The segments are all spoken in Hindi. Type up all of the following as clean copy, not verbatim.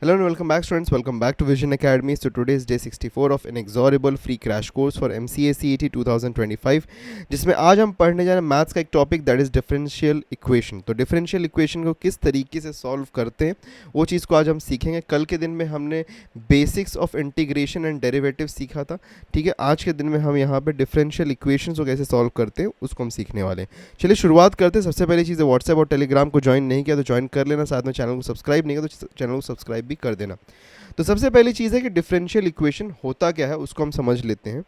Hello and welcome back students, welcome back to Vision Academy. So today is day 64 of inexorable free crash course for MCA CET 2025 जिसमें आज हम पढ़ने जा रहे हैं मैथ्स का एक topic that is differential equation. तो डिफरेंशियल इक्वेशन को किस तरीके से सॉल्व करते हैं वो चीज़ को आज हम सीखेंगे। कल के दिन में हमने basics of integration and derivative सीखा था, ठीक है। आज के दिन में हम यहाँ पे डिफरेंशियल इक्वेशन को कैसे सॉल्व करते हैं उसको हम सीखने वाले हैं। चलिए शुरुआत करते हैं। सबसे पहली चीज़ है व्हाट्सएप और टेलीग्राम को ज्वाइन नहीं किया तो ज्वाइन कर लेना, साथ में चैनल को सब्सक्राइब नहीं किया तो चैनल को सब्सक्राइब भी कर देना। तो सबसे पहली चीज़ है कि डिफरेंशियल इक्वेशन होता क्या है उसको हम समझ लेते हैं।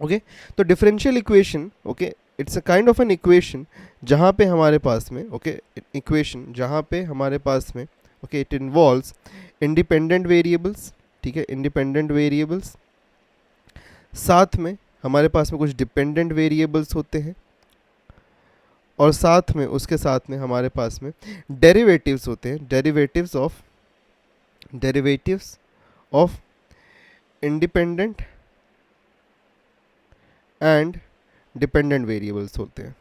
ओके, तो differential equation, okay, it's a kind of an equation जहाँ पे हमारे पास में, ओके, इक्वेशन जहाँ पे हमारे पास में, okay, it involves independent variables, ठीक है, इंडिपेंडेंट वेरिएबल्स, साथ में हमारे पास में कुछ डिपेंडेंट वेरिएबल्स होते हैं और साथ में उसके साथ में हमारे पास में डेरिवेटिव्स होते हैं, derivatives of independent and dependent variables होते हैं,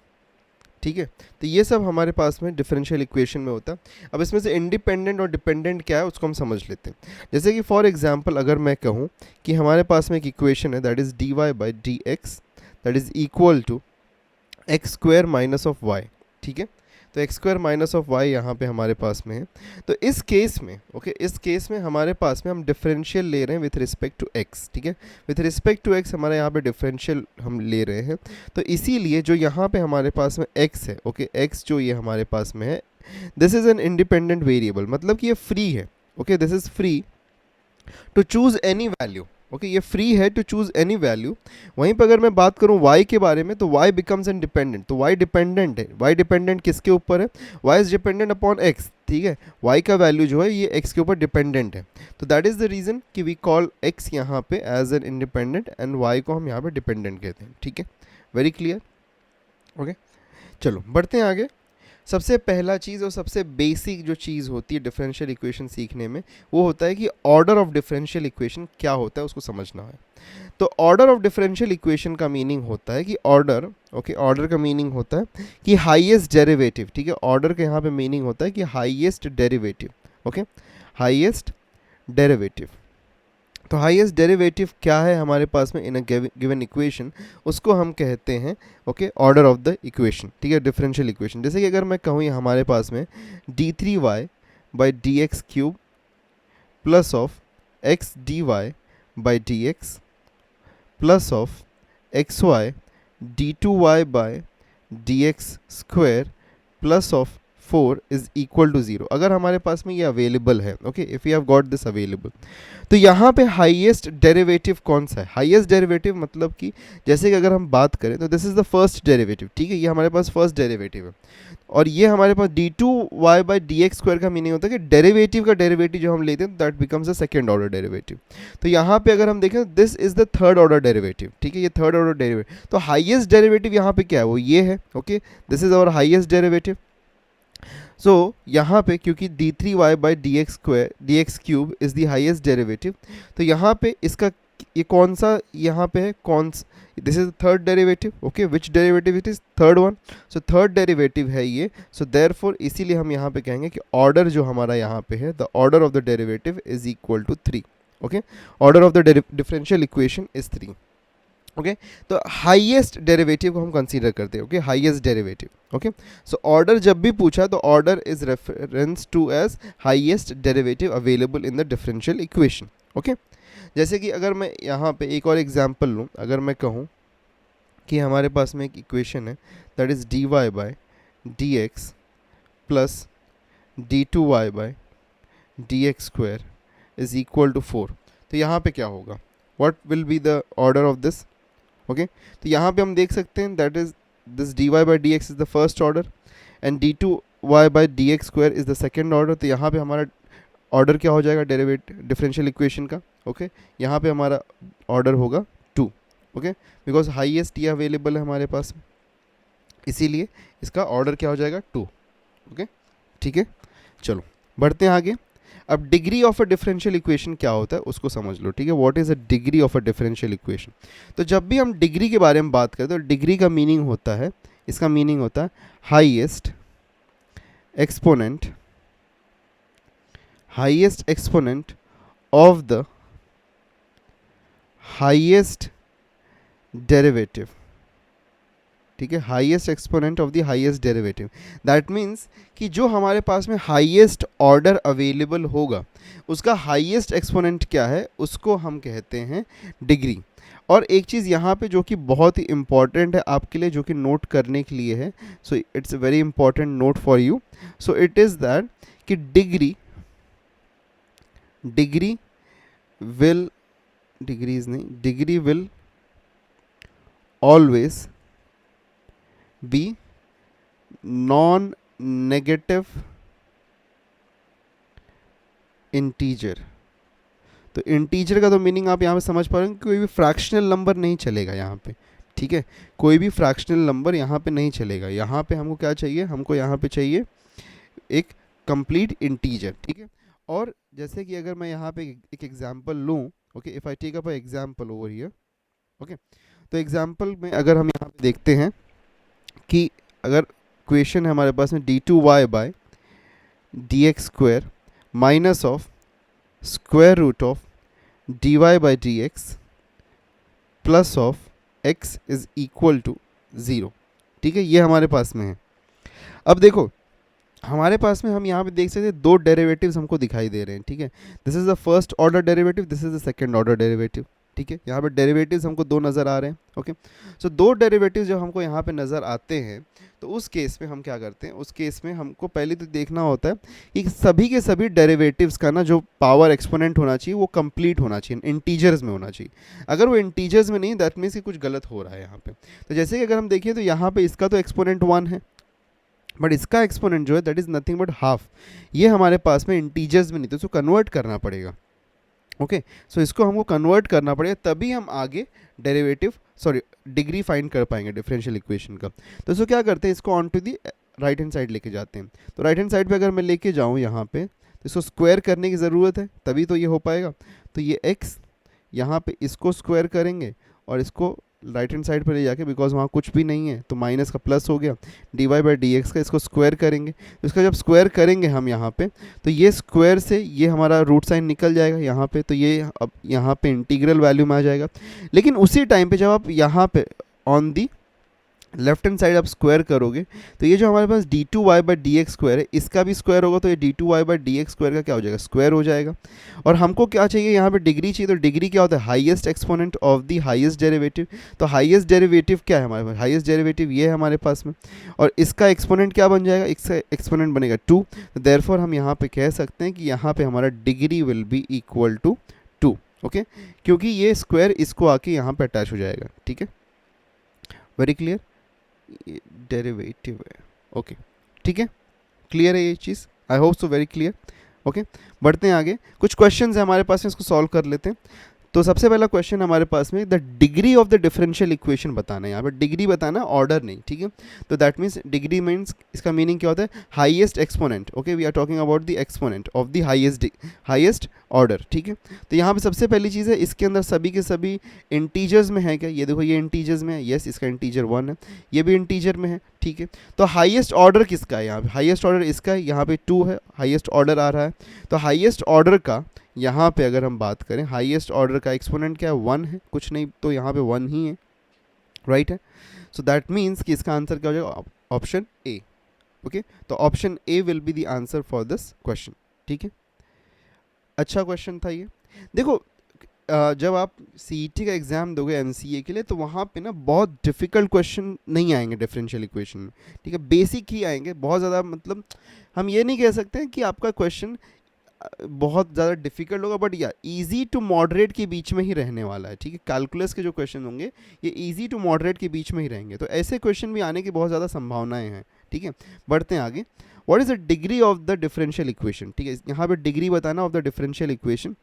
ठीक है। तो ये सब हमारे पास में डिफरेंशियल इक्वेशन में होता है। अब इसमें से इंडिपेंडेंट और डिपेंडेंट क्या है उसको हम समझ लेते हैं। जैसे कि फॉर एग्जांपल अगर मैं कहूँ कि हमारे पास में एक इक्वेशन है that is dy by D X that is equal to X square minus of Y, ठीक है। तो X square minus of Y यहाँ पे हमारे पास में है। तो इस केस में, ओके, इस केस में हमारे पास में हम डिफरेंशियल ले रहे हैं विथ रिस्पेक्ट टू एक्स, ठीक है। विथ रिस्पेक्ट टू एक्स हमारे यहाँ पे डिफरेंशियल हम ले रहे हैं। तो इसीलिए जो यहाँ पे हमारे पास में एक्स है, ओके, एक्स जो ये हमारे पास में है, this is an independent variable, मतलब कि ये फ्री है, okay, this is free to choose any value, okay, ये फ्री है टू चूज़ एनी वैल्यू। वहीं पर अगर मैं बात करूँ y के बारे में तो y बिकम्स इंडिपेंडेंट। तो y डिपेंडेंट है। y डिपेंडेंट किसके ऊपर है? y is dependent upon x, ठीक है। y का वैल्यू जो है ये x के ऊपर डिपेंडेंट है। तो दैट इज़ द रीज़न कि वी कॉल x यहाँ पे as an independent and y को हम यहाँ पे डिपेंडेंट कहते हैं, ठीक है। Very clear, okay. चलो बढ़ते हैं आगे। सबसे पहला चीज़ और सबसे बेसिक जो चीज़ होती है डिफरेंशियल इक्वेशन सीखने में वो होता है कि ऑर्डर ऑफ डिफरेंशियल इक्वेशन क्या होता है उसको समझना है। तो ऑर्डर ऑफ डिफरेंशियल इक्वेशन का मीनिंग होता है कि ऑर्डर, ओके, ऑर्डर का मीनिंग होता है कि हाईएस्ट डेरिवेटिव, ठीक है। ऑर्डर का यहाँ पे मीनिंग होता है कि highest derivative, okay, highest derivative. तो हाईएस्ट डेरिवेटिव क्या है हमारे पास में इन अ गिवन इक्वेशन, उसको हम कहते हैं, okay, order of the equation, ठीक है, डिफरेंशियल इक्वेशन। जैसे कि अगर मैं कहूँ ये हमारे पास में d3y by D X cube plus of X D Y by D x plus of X Y D two Y by D X square plus of 4 is equal to 0, अगर हमारे पास में ये अवेलेबल है, okay, if you have got this available. तो यहाँ पे हाईएस्ट डेरिवेटिव कौन सा है? हाईएस्ट डेरिवेटिव मतलब कि जैसे कि अगर हम बात करें तो this is the first derivative, ठीक है, ये हमारे पास फर्स्ट डेरिवेटिव है। और ये हमारे पास d2y by D X square का मीनिंग होता है कि डेरिवेटिव का डेरिवेटिव जो हम लेते हैं that becomes the second order derivative. तो यहाँ पे अगर हम देखें this is the third order derivative, ठीक है, ये थर्ड ऑर्डर डेरिवेटिव। तो हाईएस्ट डेरिवेटिव यहाँ पे क्या है? वो ये है, okay, this is our highest derivative. So यहाँ पे क्योंकि d3y by D X square D X cube is the highest derivative, तो यहाँ पे इसका ये कौन सा यहाँ पे है, कौन, this is third derivative, okay, which derivative it is? Third one. So third derivative है ये। सो देयरफॉर इसीलिए हम यहाँ पे कहेंगे कि ऑर्डर जो हमारा यहाँ पे है, the order of the derivative is equal to 3, okay, order of the differential equation is 3, okay. तो हाईएस्ट डेरिवेटिव को हम कंसीडर करते हैं, okay, highest derivative, okay. So order जब भी पूछा तो order is reference to as highest derivative available in the differential equation, okay. जैसे कि अगर मैं यहाँ पे एक और एग्जांपल लूँ, अगर मैं कहूँ कि हमारे पास में एक इक्वेशन है that is dy by D x plus d2y by D X square is equal to 4, तो यहाँ पे क्या होगा? What will be the order of this? Okay, तो यहाँ पे हम देख सकते हैं that is this dy by D x is the first order and d2y by D X square is the second order. तो यहाँ पे हमारा ऑर्डर क्या हो जाएगा डिफरेंशियल इक्वेशन का? ओके, यहाँ पे हमारा ऑर्डर होगा 2, ओके, बिकॉज हाईएस्ट ये अवेलेबल है हमारे पास, इसीलिए इसका ऑर्डर क्या हो जाएगा? 2, ओके, ठीक है। चलो बढ़ते हैं आगे। अब degree of a differential equation क्या होता है उसको समझ लो, ठीक है। What is a degree of a differential equation? तो जब भी हम डिग्री के बारे में बात करते हैं तो डिग्री का मीनिंग होता है, इसका मीनिंग होता है highest exponent highest exponent of the highest derivative, ठीक है, highest exponent of the highest derivative. That means कि जो हमारे पास में हाईएस्ट ऑर्डर अवेलेबल होगा उसका हाईएस्ट एक्सपोनेंट क्या है, उसको हम कहते हैं डिग्री। और एक चीज़ यहाँ पे जो कि बहुत ही इम्पॉर्टेंट है आपके लिए, जो कि नोट करने के लिए है, so it's a very important note for you. So it is that कि degree will always be non negative integer. तो इंटीजर का तो मीनिंग आप यहाँ पे समझ पा रहे हैं, कोई भी फ्रैक्शनल नंबर नहीं चलेगा यहाँ पे, ठीक है, कोई भी फ्रैक्शनल नंबर यहाँ पे नहीं चलेगा। यहाँ पे हमको क्या चाहिए, हमको यहाँ पे चाहिए एक कंप्लीट इंटीजर, ठीक है। और जैसे कि अगर मैं यहाँ पे एक एग्जांपल लूँ, okay, if I take up a example over here, okay, तो एग्जांपल में अगर हम यहाँ पे देखते हैं कि अगर क्वेश्चन है हमारे पास में d2y by D X square minus of square root of dy by D x plus of x is equal to 0, ठीक है, ये हमारे पास में है। अब देखो हमारे पास में हम यहाँ पे देख सकते हैं दो डेरिवेटिव्स हमको दिखाई दे रहे हैं, ठीक है, this is the first order derivative, this is the second order derivative, ठीक है, यहाँ पे डेरिवेटिव्स हमको दो नज़र आ रहे हैं, ओके। सो दो डेरिवेटिव्स जब हमको यहाँ पे नज़र आते हैं तो उस केस में हम क्या करते हैं, उस केस में हमको पहले तो देखना होता है कि सभी के सभी डेरिवेटिव्स का ना जो पावर एक्सपोनेंट होना चाहिए वो कंप्लीट होना चाहिए, इंटीजर्स में होना चाहिए। अगर वो इंटीजर्स में नहीं, दैट मीन्स कि कुछ गलत हो रहा है यहाँ पे। तो जैसे कि अगर हम देखिए तो यहाँ पे इसका तो एक्सपोनेंट 1 है, बट इसका एक्सपोनेंट जो है that is nothing but half. ये हमारे पास में इंटीजर्स में नहीं, तो इसको कन्वर्ट करना पड़ेगा, ओके। सो इसको हमको कन्वर्ट करना पड़ेगा, तभी हम आगे डिग्री फाइंड कर पाएंगे डिफरेंशियल इक्वेशन का। तो इसको क्या करते हैं, इसको on to the right hand side लेके जाते हैं। तो राइट हैंड साइड पे अगर मैं लेके जाऊँ यहाँ पे, तो इसको स्क्वायर करने की ज़रूरत है, तभी तो ये हो पाएगा। तो ये x यहाँ पे इसको स्क्वायर करेंगे और इसको राइट हैंड साइड पर ले जाके, बिकॉज वहाँ कुछ भी नहीं है तो माइनस का प्लस हो गया, D Y by D X का इसको स्क्वायर करेंगे। तो इसका जब स्क्वायर करेंगे हम यहाँ पे, तो ये स्क्वायर से ये हमारा रूट साइन निकल जाएगा यहाँ पे, तो ये अब यहाँ पे इंटीग्रल वैल्यू में आ जाएगा। लेकिन उसी टाइम पे जब आप यहाँ पे on the left hand side आप स्क्वायर करोगे तो ये जो हमारे पास d2y by D X square है, इसका भी स्क्वायर होगा, तो ये d2y by D X square का क्या हो जाएगा, स्क्वायर हो जाएगा। और हमको क्या चाहिए, यहाँ पे डिग्री चाहिए। तो डिग्री क्या होता है, highest exponent of the highest derivative. तो हाईएस्ट डेरिवेटिव क्या है हमारे पास, हाईएस्ट डेरिवेटिव ये है हमारे पास में, और इसका एक्सपोनेंट क्या बन जाएगा, इसका एक्सपोनेंट बनेगा 2। तो देयरफॉर हम यहाँ पे कह सकते हैं कि यहाँ पे हमारा degree will be equal to 2, okay, क्योंकि ये स्क्वायर इसको आके यहाँ पे अटैच हो जाएगा, ठीक है, वेरी क्लियर, डेरिवेटिव है, ओके, ठीक है, क्लियर है ये चीज़, I hope so very clear, okay. बढ़ते हैं आगे, कुछ क्वेश्चंस है हमारे पास में, इसको सॉल्व कर लेते हैं। तो सबसे पहला क्वेश्चन हमारे पास में, the degree of the differential equation बताना है, यहाँ पर डिग्री बताना, ऑर्डर नहीं, ठीक है। तो दैट मीन्स डिग्री मीन्स इसका मीनिंग क्या होता है, highest exponent, okay, we are talking about the exponent of the highest order, ठीक है। तो यहाँ पे सबसे पहली चीज़ है, इसके अंदर सभी के सभी इंटीजर्स में है क्या, ये देखो ये इंटीजर्स में है, यस, इसका इंटीजर 1 है, ये भी इंटीजर में है, ठीक है। तो हाईएस्ट ऑर्डर किसका है, यहाँ पे हाईएस्ट ऑर्डर इसका है, यहाँ पे 2 है, हाईएस्ट ऑर्डर आ रहा है। तो हाईएस्ट ऑर्डर का यहाँ पे अगर हम बात करें, हाईएस्ट ऑर्डर का एक्सपोनेंट क्या है, 1 है, कुछ नहीं, तो यहाँ पे 1 ही है, राइट है। सो दैट मीन्स कि इसका आंसर क्या हो जाएगा, ऑप्शन ए, ओके। तो option A will be the answer for this question, ठीक है। अच्छा क्वेश्चन था ये। देखो जब आप सीईटी का एग्ज़ाम दोगे एमसीए के लिए, तो वहाँ पे ना बहुत डिफ़िकल्ट क्वेश्चन नहीं आएंगे डिफरेंशियल इक्वेशन में, ठीक है, बेसिक ही आएंगे, बहुत ज़्यादा, मतलब हम ये नहीं कह सकते हैं कि आपका क्वेश्चन बहुत ज़्यादा डिफिकल्ट होगा, बट या इजी टू मॉडरेट के बीच में ही रहने वाला है, ठीक है। कैलकुलस के जो क्वेश्चन होंगे ये इजी टू मॉडरेट के बीच में ही रहेंगे, तो ऐसे क्वेश्चन भी आने की बहुत ज़्यादा संभावनाएं हैं, ठीक है। बढ़ते हैं आगे, what is the degree of the differential equation, ठीक है, यहाँ पे डिग्री बताना ऑफ द डिफरेंशियल इक्वेशन।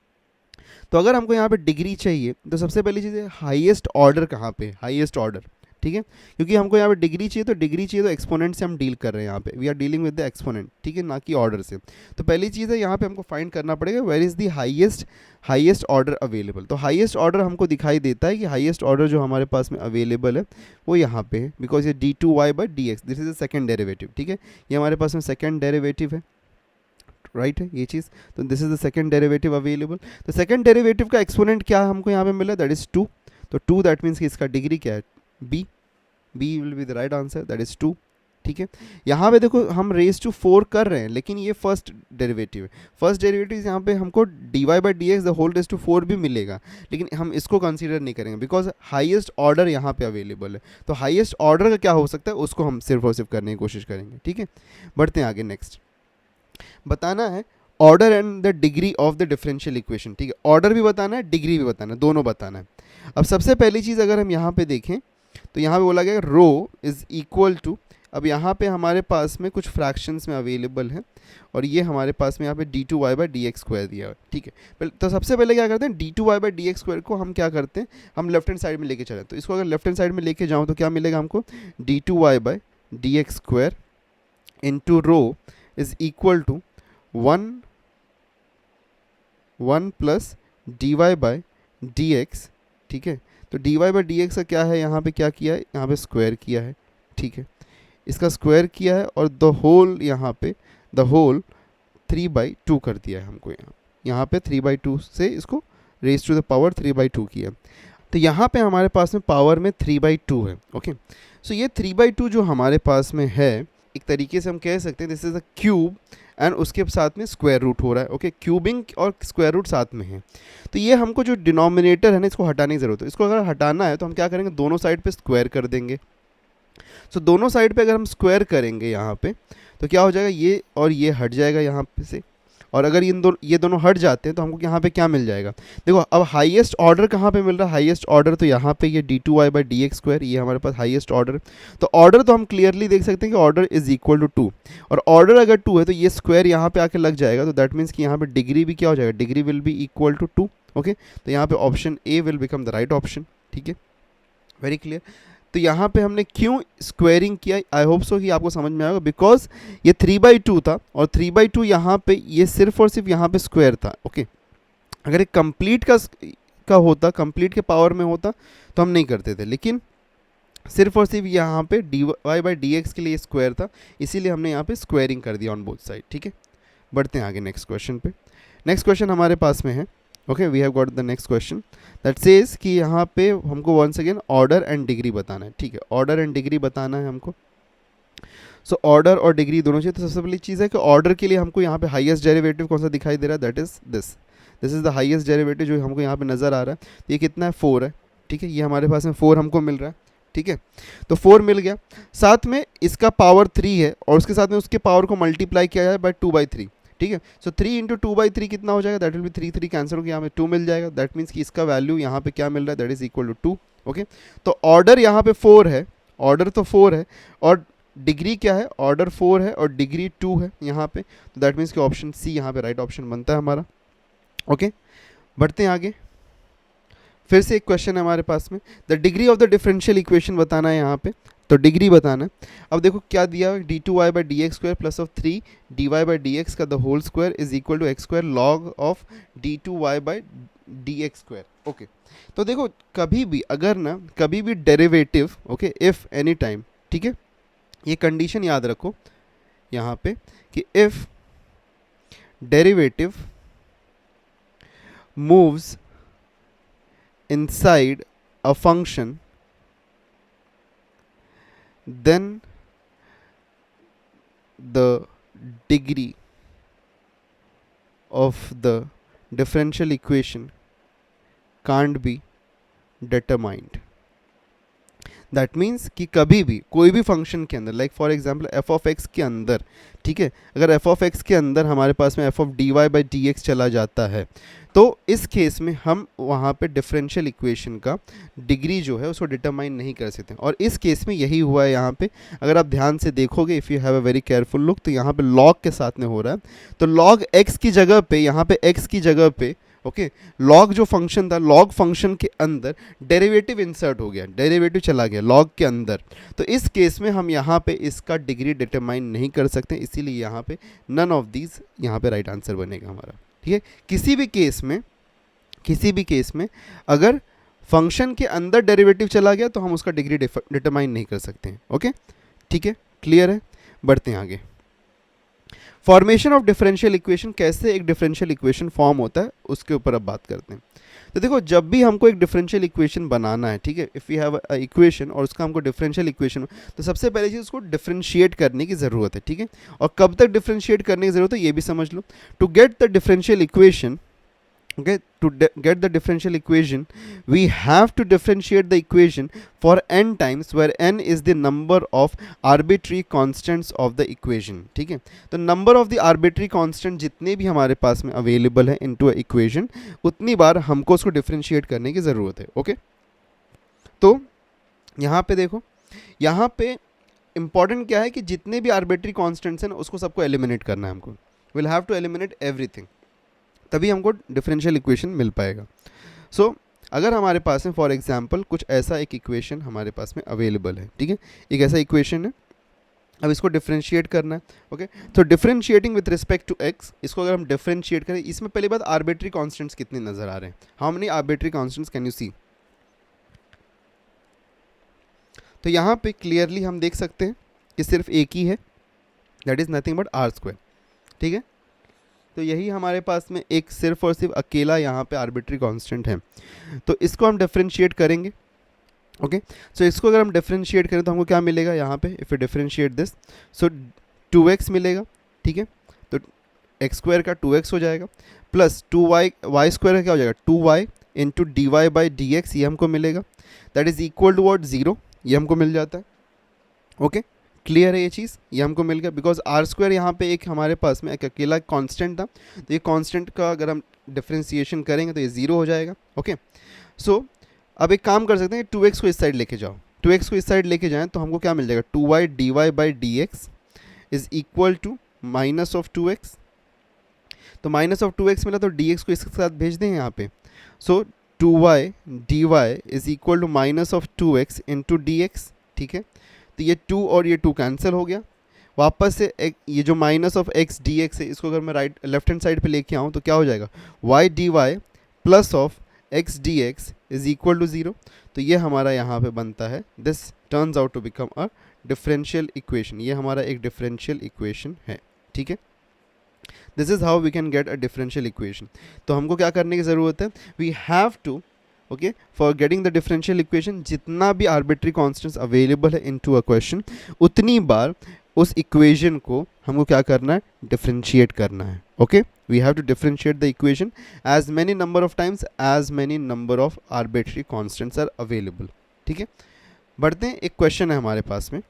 तो अगर हमको यहाँ पे डिग्री चाहिए तो सबसे पहली चीज़ है हाईएस्ट ऑर्डर कहाँ पे, हाईएस्ट ऑर्डर, ठीक है, क्योंकि हमको यहाँ पे डिग्री चाहिए, तो डिग्री चाहिए तो एक्सपोनेंट से हम डील कर रहे हैं, यहाँ पे we are dealing with the exponent, ठीक है, ना कि ऑर्डर से। तो पहली चीज़ है यहाँ पे हमको फाइंड करना पड़ेगा where is the highest order available. तो हाईएस्ट ऑर्डर हमको दिखाई देता है कि हाईएस्ट ऑर्डर जो हमारे पास में अवेलेबल है वो यहाँ पे है, बिकॉज ये d2y by D x, this is the second derivative, ठीक है, ये हमारे पास में सेकेंड डेरिवेटिव है, राइट है ये चीज़। तो this is the second derivative available. तो सेकंड डेरिवेटिव का एक्सपोनेंट क्या हमको यहाँ पे मिला, दैट इज 2। तो 2 दैट मीन्स कि इसका डिग्री क्या है, b। b will be the right answer, that is 2। ठीक है, यहाँ पे देखो हम रेज टू 4 कर रहे हैं, लेकिन ये फर्स्ट डेरिवेटिव है। फर्स्ट डेरिवेटिव यहाँ पे हमको dy by D X the whole raise to 4 भी मिलेगा, लेकिन हम इसको कंसीडर नहीं करेंगे बिकॉज हाईएस्ट ऑर्डर यहाँ पे अवेलेबल है। तो हाईएस्ट ऑर्डर का क्या हो सकता है उसको हम सिर्फ और सिर्फ करने की कोशिश करेंगे। ठीक है, बढ़ते हैं आगे। नेक्स्ट बताना है order and the degree of the differential equation. ठीक है, ऑर्डर भी बताना है, डिग्री भी बताना है, दोनों बताना है। अब सबसे पहली चीज़ अगर हम यहाँ पे देखें तो यहाँ पे बोला गया रो इज़ इक्वल टू, अब यहाँ पे हमारे पास में कुछ फ्रैक्शंस में अवेलेबल है और ये हमारे पास में यहाँ पे d2y by D X square दिया है। ठीक है, तो सबसे पहले क्या करते हैं, d2y by D X square को हम क्या करते हैं, हम लेफ्ट हैंड साइड में लेके चलें। तो इसको अगर लेफ्ट हैंड साइड में लेके जाऊँ तो क्या मिलेगा हमको, d2y by D X square into row is equal to 1 plus D Y by D X. ठीक है, तो D Y by D X का क्या है, यहाँ पे क्या किया है, यहाँ पे स्क्वायर किया है। ठीक है, इसका स्क्वायर किया है और द होल यहाँ पे द होल 3/2 कर दिया है हमको। यहाँ पे 3/2 से इसको रेज टू द पावर 3/2 किया। तो यहाँ पे हमारे पास में पावर में 3/2 है। ओके, सो ये 3/2 जो हमारे पास में है, एक तरीके से हम कह सकते हैं this is a cube and उसके साथ में स्क्वायर रूट हो रहा है। ओके, क्यूबिंग और स्क्वायर रूट साथ में है। तो ये हमको जो डिनोमिनेटर है ना, इसको हटाने की ज़रूरत है। इसको अगर हटाना है तो हम क्या करेंगे, दोनों साइड पे स्क्वायर कर देंगे। सो दोनों साइड पे अगर हम स्क्वायर करेंगे यहाँ पे तो क्या हो जाएगा, ये और ये हट जाएगा यहाँ पे से, और अगर ये दोनों हट जाते हैं तो हमको यहाँ पे क्या मिल जाएगा। देखो अब हाईएस्ट ऑर्डर कहाँ पे मिल रहा है, हाईएस्ट ऑर्डर तो यहाँ पे ये d2y by D X square, ये हमारे पास हाईएस्ट ऑर्डर। तो ऑर्डर तो हम क्लियरली देख सकते हैं कि ऑर्डर इज इक्वल टू 2, और ऑर्डर अगर 2 है तो ये स्क्वायर यहाँ पे आके लग जाएगा। तो दैट मीन्स कि यहाँ पे डिग्री भी क्या हो जाएगा, degree will be equal to 2। Okay, तो यहाँ पे option A will become the right option. ठीक है, वेरी क्लियर। तो यहाँ पे हमने क्यों स्क्वायरिंग किया, आई होप सो कि आपको समझ में आएगा, बिकॉज ये 3/2 था और 3/2 यहाँ पे ये सिर्फ और सिर्फ यहाँ पे स्क्वायर था। ओके, अगर एक कंप्लीट का होता, कंप्लीट के पावर में होता तो हम नहीं करते थे, लेकिन सिर्फ और सिर्फ यहाँ पे dy बाई डी एक्स के लिए स्क्वायर था, इसीलिए हमने यहाँ पे स्क्वायरिंग कर दिया ऑन बोथ साइड। ठीक है, बढ़ते हैं आगे नेक्स्ट क्वेश्चन पे। नेक्स्ट क्वेश्चन हमारे पास में है, okay, we have got the next question that says कि यहाँ पे हमको once again order and degree बताना है। ठीक है, ऑर्डर एंड डिग्री बताना है हमको। सो ऑर्डर और डिग्री दोनों चाहिए। तो सबसे पहली चीज़ है कि ऑर्डर के लिए हमको यहाँ पे हाईएस्ट डेरिवेटिव कौन सा दिखाई दे रहा है, that is this is the highest derivative जो हमको यहाँ पे नज़र आ रहा है। तो ये कितना है, 4 है। ठीक है, ये हमारे पास में 4 हमको मिल रहा है। ठीक है, तो 4 मिल गया, साथ में इसका पावर 3 है और उसके साथ में उसके पावर को मल्टीप्लाई किया जाए बाय 2/3। ठीक है, सो 3 इंटू 2/3 कितना हो जाएगा, दैट विल बी 3 कैंसिल हो गया, हमें 2 मिल जाएगा। दैट मीन्स कि इसका वैल्यू यहाँ पे क्या मिल रहा है, that is equal to 2। Okay, तो ऑर्डर यहाँ पे 4 है, ऑर्डर तो 4 है और डिग्री क्या है, ऑर्डर 4 है और डिग्री 2 है यहाँ पे। तो दैट मीन्स कि ऑप्शन सी यहाँ पे राइट ऑप्शन बनता है हमारा। ओके, बढ़ते हैं आगे। फिर से एक क्वेश्चन है हमारे पास में, the degree of the differential equation बताना है यहाँ पे। तो डिग्री बताना है। अब देखो क्या दिया है, d2y by D X square plus of 3 dy by D X का the whole square is equal to X square log of d2y by D X square. Okay, तो देखो कभी भी अगर ना कभी भी derivative, okay, if any time, ठीक है, ये कंडीशन याद रखो यहाँ पे कि if derivative moves inside a function, then the degree of the differential equation can't be determined. That means कि कभी भी कोई भी फंक्शन के अंदर, like for example F of x के अंदर, ठीक है, अगर एफ ऑफ एक्स के अंदर हमारे पास में F of D Y by D X चला जाता है तो इस केस में हम वहाँ पे डिफरेंशियल इक्वेशन का डिग्री जो है उसको डिटरमाइन नहीं कर सकते। और इस केस में यही हुआ है यहाँ पे। अगर आप ध्यान से देखोगे, if you have a very careful look, तो यहाँ पे लॉग के साथ में हो रहा है। तो लॉग एक्स की जगह पे, यहाँ पे एक्स की जगह पे, ओके, लॉग जो फंक्शन था, लॉग फंक्शन के अंदर डेरिवेटिव इंसर्ट हो गया, डेरिवेटिव चला गया लॉग के अंदर। तो इस केस में हम यहाँ पे इसका डिग्री डिटरमाइन नहीं कर सकते, इसीलिए यहाँ पे नन ऑफ दीज यहाँ पे राइट आंसर बनेगा हमारा। ठीक है, किसी भी केस में अगर फंक्शन के अंदर डेरिवेटिव चला गया तो हम उसका डिग्री डिटरमाइन नहीं कर सकते हैं। ओके, ठीक है, क्लियर है। बढ़ते हैं आगे। फॉर्मेशन ऑफ डिफरेंशियल इक्वेशन, कैसे एक डिफरेंशियल इक्वेशन फॉर्म होता है उसके ऊपर अब बात करते हैं। तो देखो, जब भी हमको एक डिफरेंशियल इक्वेशन बनाना है, ठीक है, if you have a equation और उसका हमको डिफरेंशियल इक्वेशन, तो सबसे पहले चीज़ उसको डिफरेंशिएट करने की ज़रूरत है, ठीक है। और कब तक डिफरेंशिएट करने की ज़रूरत है ये भी समझ लो। To get the differential equation, okay, to get the differential equation, we have to differentiate the equation for n times, where n is the number of arbitrary constants of the equation, ठीक है। तो number of the arbitrary constant जितने भी हमारे पास में अवेलेबल है into a equation, उतनी बार हमको उसको differentiate करने की ज़रूरत है, ओके। तो यहाँ पे देखो, यहाँ पे important क्या है कि जितने भी arbitrary constants हैं ना, उसको सबको eliminate करना है हमको। we'll have to eliminate everything, तभी हमको डिफरेंशियल इक्वेशन मिल पाएगा। सो अगर हमारे पास में फॉर एग्जांपल कुछ ऐसा एक इक्वेशन हमारे पास में अवेलेबल है, ठीक है, एक ऐसा इक्वेशन है, अब इसको डिफरेंशिएट करना है, ओके। तो differentiating with respect to X, इसको अगर हम डिफरेंशिएट करें, इसमें पहली बात आर्बिट्री कॉन्स्टेंट्स कितने नजर आ रहे हैं, how many arbitrary constants can you see. तो यहाँ पे क्लियरली हम देख सकते हैं कि सिर्फ एक ही है, that is nothing but R square, ठीक है। तो यही हमारे पास में एक सिर्फ और सिर्फ अकेला यहाँ पे आर्बिट्री कांस्टेंट है। तो इसको हम डिफरेंशिएट करेंगे, ओके। सो इसको अगर हम डिफरेंशिएट करें तो हमको क्या मिलेगा यहाँ पे, if you differentiate this, so 2x मिलेगा, ठीक है। तो एक्स स्क्वायर का 2x हो जाएगा, प्लस 2y, वाई स्क्वायर का क्या हो जाएगा 2y into D Y by D x, ये हमको मिलेगा, that is equal to what 0, ये हमको मिल जाता है, ओके। क्लियर है ये चीज़, ये हमको मिल गया, बिकॉज आर स्क्वायर यहाँ पे एक हमारे पास में एक अकेला कांस्टेंट था, तो ये कांस्टेंट का अगर हम डिफरेंशिएशन करेंगे तो ये 0 हो जाएगा, ओके। सो अब एक काम कर सकते हैं, 2x को इस साइड लेके जाओ, 2x को इस साइड लेके जाएं तो हमको क्या मिल जाएगा 2y D Y by D x is equal to minus of 2x। तो माइनस ऑफ 2x मिला तो dx को इसके साथ भेज दें यहाँ पे, so 2y D Y is equal to minus of 2x into D X, ठीक है। तो ये 2 और ये 2 कैंसिल हो गया, वापस से एक ये जो minus of X D x है, इसको अगर मैं लेफ्ट हैंड साइड पे लेके आऊँ तो क्या हो जाएगा y D Y plus of X D x is equal to 0। तो ये हमारा यहाँ पे बनता है, this turns out to become a differential equation, ये हमारा एक डिफरेंशियल इक्वेशन है, ठीक है। This is how we can get a differential equation. तो हमको क्या करने की ज़रूरत है, we have to, okay, for getting the differential equation, जितना भी आर्बिट्री कॉन्स्टेंट्स अवेलेबल है इनटू अ क्वेश्चन, उतनी बार उस इक्वेशन को हमको क्या करना है, डिफरेंशिएट करना है, okay. We have to differentiate the equation as many number of times as many number of arbitrary constants are available, ठीक है। बढ़ते हैं, एक क्वेश्चन है हमारे पास में,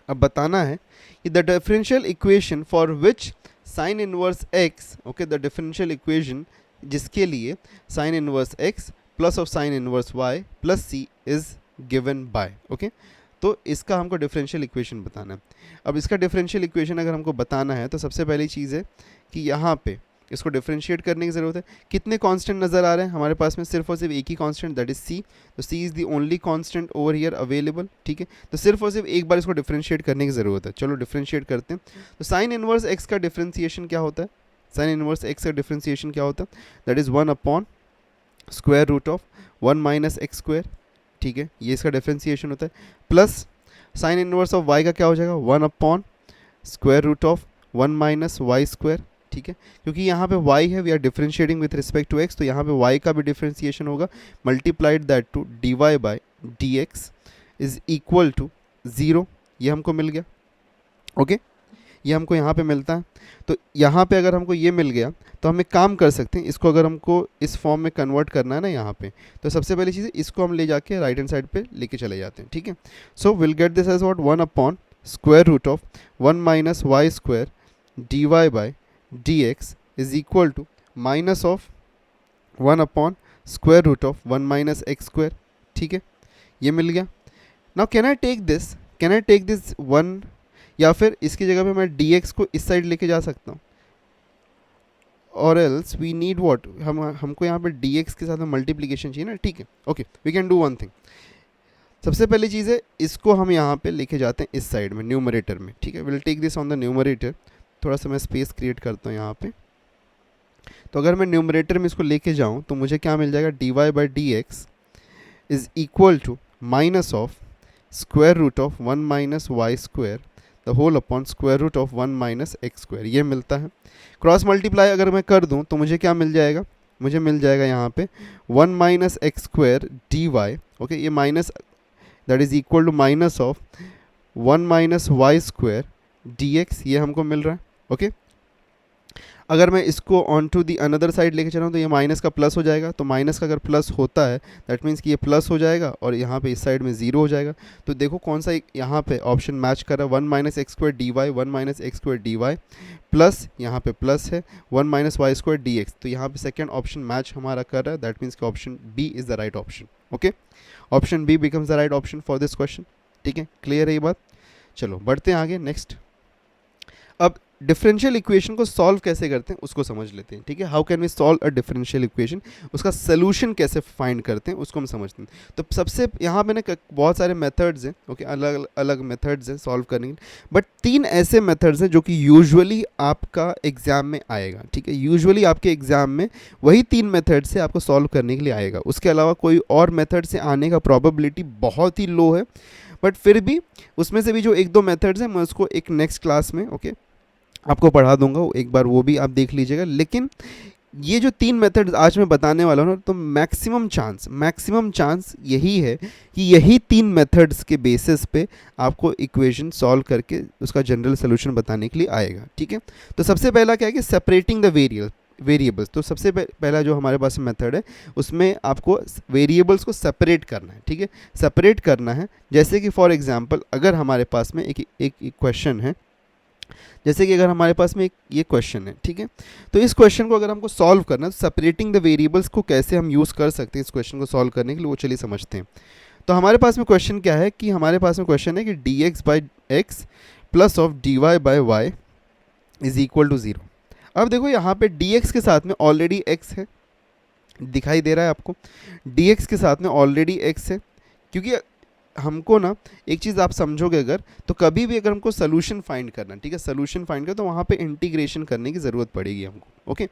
अब बताना है कि the differential equation for which sine inverse X, okay, the differential equation जिसके लिए sine inverse X plus of sine inverse Y plus C is given by, okay. तो इसका हमको डिफरेंशियल इक्वेशन बताना है। अब इसका डिफरेंशियल इक्वेशन अगर हमको बताना है तो सबसे पहली चीज़ है कि यहाँ पे इसको डिफरेंशिएट करने की ज़रूरत है। कितने कांस्टेंट नज़र आ रहे हैं हमारे पास में, सिर्फ और सिर्फ एक ही कांस्टेंट, दैट इज सी। तो C is the only constant over here available, ठीक है। तो सिर्फ और सिर्फ एक बार इसको डिफरेंशिएट करने की ज़रूरत है। चलो डिफरेंशिएट करते हैं। तो साइन इनवर्स एक्स का डिफरेंशिएशन क्या होता है, साइन इनवर्स एक्स का डिफरेंशिएशन क्या होता है, that is 1 upon square root of 1 minus x square, ठीक है, ये इसका डिफरेंशिएशन होता है। Plus sine inverse of Y का क्या हो जाएगा 1 upon square root of 1 minus Y square, ठीक है। क्योंकि यहाँ पे y है, we are differentiating with respect to x, तो यहाँ पे y का भी डिफरेंशिएशन होगा, multiplied that to D Y by D x is equal to 0, ये हमको मिल गया, ओके। ये हमको यहाँ पे मिलता है। तो यहाँ पे अगर हमको ये मिल गया तो हम एक काम कर सकते हैं, इसको अगर हमको इस फॉर्म में कन्वर्ट करना है ना यहाँ पे, तो सबसे पहली चीज़ इसको हम ले जाके राइट हैंड साइड पे लेके चले जाते हैं, ठीक है। So will get this as what 1 upon square root of 1 minus Y square D Y by D x is equal to minus of 1 upon square root of 1 minus x square, ठीक है, ये मिल गया। Now can I take this 1, या फिर इसकी जगह पे मैं dx को इस साइड लेके जा सकता हूँ, और एल्स वी नीड व्हाट, हमको यहाँ पे dx के साथ में मल्टीप्लिकेशन चाहिए ना, ठीक है, okay. We can do one thing, सबसे पहली चीज़ है इसको हम यहाँ पे लेके जाते हैं इस साइड में न्यूमरेटर में, ठीक है। Will take this on the numerator, थोड़ा सा मैं स्पेस क्रिएट करता हूँ यहाँ पे। तो अगर मैं न्यूमरेटर में इसको लेके जाऊँ तो मुझे क्या मिल जाएगा, D Y by D x is equal to minus of square root of 1 minus Y square, the whole upon square root of 1 minus x square, ये मिलता है। क्रॉस मल्टीप्लाई अगर मैं कर दूं तो मुझे क्या मिल जाएगा, मुझे मिल जाएगा यहाँ पे 1 minus x square D y, okay, ये minus that is equal to minus of 1 minus Y square D x, ये हमको मिल रहा है, ओके। अगर मैं इसको on to the another side लेके चला हूँ तो ये माइनस का प्लस हो जाएगा, तो माइनस का अगर प्लस होता है दैट मीन्स कि ये प्लस हो जाएगा और यहाँ पे इस साइड में जीरो हो जाएगा। तो देखो कौन सा यहाँ पे ऑप्शन मैच कर रहा है, 1 minus x square D y, 1 minus x square D Y plus यहाँ पे प्लस है 1 minus Y square D x, तो यहाँ पे सेकेंड ऑप्शन मैच हमारा कर रहा है, दैट मीन्स कि option B is the right option, okay. Option B becomes the right option for this question, ठीक है, क्लियर है ये बात। चलो बढ़ते हैं आगे, नेक्स्ट। अब डिफरेंशियल इक्वेशन को सॉल्व कैसे करते हैं उसको समझ लेते हैं, ठीक है। How can we solve a differential equation, उसका सोल्यूशन कैसे फाइंड करते हैं उसको हम समझते हैं। तो सबसे यहाँ पे ना बहुत सारे मेथड्स हैं, ओके, अलग अलग मेथड्स हैं सॉल्व करने के, बट 3 ऐसे मेथड्स हैं जो कि यूजुअली आपका एग्जाम में आएगा, ठीक है। यूजुअली आपके एग्जाम में वही 3 मेथड से आपको सॉल्व करने के लिए आएगा, उसके अलावा कोई और मेथड से आने का प्रोबेबिलिटी बहुत ही लो है। बट फिर भी उसमें से भी जो 1-2 मेथड्स हैं मैं उसको एक नेक्स्ट क्लास में, ओके, आपको पढ़ा दूंगा, एक बार वो भी आप देख लीजिएगा। लेकिन ये जो 3 मेथड्स आज मैं बताने वाला हूँ ना, तो मैक्सिमम चांस यही है कि यही 3 मेथड्स के बेसिस पे आपको इक्वेशन सॉल्व करके उसका जनरल सोल्यूशन बताने के लिए आएगा, ठीक है। तो सबसे पहला क्या है कि सेपरेटिंग द वेरिएबल्स। तो सबसे पहला जो हमारे पास मेथड है उसमें आपको वेरिएबल्स को सेपरेट करना है, ठीक है, सेपरेट करना है। जैसे कि फॉर एग्जांपल अगर हमारे पास में एक क्वेश्चन है, जैसे कि अगर हमारे पास में एक ये क्वेश्चन है, ठीक है, तो इस क्वेश्चन को अगर हमको सॉल्व करना है तो सेपरेटिंग द वेरिएबल्स को कैसे हम यूज़ कर सकते हैं इस क्वेश्चन को सॉल्व करने के लिए, वो चलिए समझते हैं। तो हमारे पास में क्वेश्चन क्या है कि हमारे पास में क्वेश्चन है कि d x by x plus of D Y by y is equal to 0। अब देखो यहाँ पे डी एक्स के साथ में ऑलरेडी एक्स है, दिखाई दे रहा है आपको, डी एक्स के साथ में ऑलरेडी एक्स है। क्योंकि हमको ना एक चीज़ आप समझोगे अगर, तो कभी भी अगर हमको सोल्यूशन फाइंड करना, ठीक है, सोल्यूशन फाइंड करना, तो वहाँ पे इंटीग्रेशन करने की ज़रूरत पड़ेगी हमको, ओके।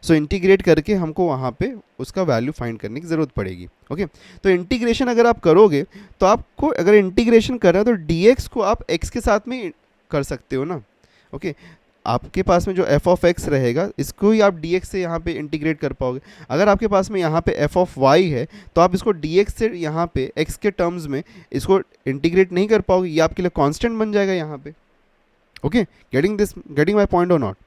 सो इंटीग्रेट करके हमको वहाँ पे उसका वैल्यू फाइंड करने की ज़रूरत पड़ेगी, ओके। तो इंटीग्रेशन अगर आप करोगे तो आपको अगर इंटीग्रेशन करना है तो डी एक्स को आप एक्स के साथ में कर सकते हो ना, ओके। आपके पास में जो एफ ऑफ एक्स रहेगा इसको ही आप डी एक्स से यहाँ पे इंटीग्रेट कर पाओगे। अगर आपके पास में यहाँ पे एफ ऑफ वाई है तो आप इसको डी एक्स से यहाँ पे एक्स के टर्म्स में इसको इंटीग्रेट नहीं कर पाओगे, ये आपके लिए कांस्टेंट बन जाएगा यहाँ पे, ओके। गेटिंग माय पॉइंट और नॉट।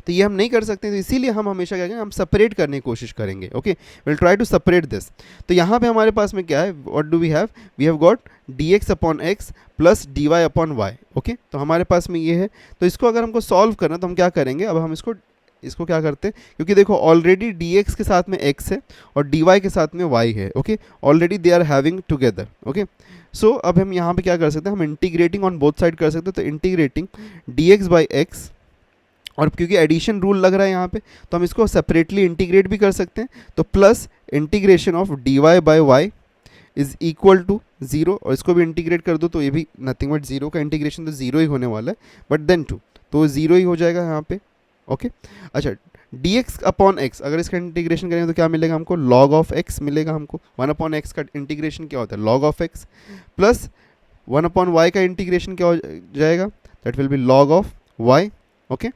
तो ये हम नहीं कर सकते, तो इसीलिए हम हमेशा क्या करेंगे, हम सेपरेट करने की कोशिश करेंगे, okay, will try to separate this. तो यहाँ पे हमारे पास में क्या है, what do we have got d x upon x plus D y upon y, okay. तो हमारे पास में ये है, तो इसको अगर हमको सॉल्व करना तो हम क्या करेंगे, अब हम इसको क्या करते हैं, क्योंकि देखो ऑलरेडी डी एक्स के साथ में एक्स है और डी वाई के साथ में वाई है, okay, already they are having together, okay. So अब हम यहाँ पे क्या कर सकते हैं, हम इंटीग्रेटिंग ऑन बोथ साइड कर सकते हैं। तो integrating D x by x, और क्योंकि एडिशन रूल लग रहा है यहाँ पे तो हम इसको सेपरेटली इंटीग्रेट भी कर सकते हैं, तो plus integration of D Y by y is equal to 0, और इसको भी इंटीग्रेट कर दो तो ये भी नथिंग बट 0 का इंटीग्रेशन, तो 0 ही होने वाला है, बट देन 2 तो 0 ही हो जाएगा यहाँ पे, ओके। अच्छा, डी एक्स अपॉन एक्स अगर इसका इंटीग्रेशन करेंगे तो क्या मिलेगा हमको, लॉग ऑफ एक्स मिलेगा हमको। 1 अपॉन एक्स का इंटीग्रेशन क्या होता है, log of x, plus 1 upon y का इंटीग्रेशन क्या हो जाएगा, that will be log of y, okay.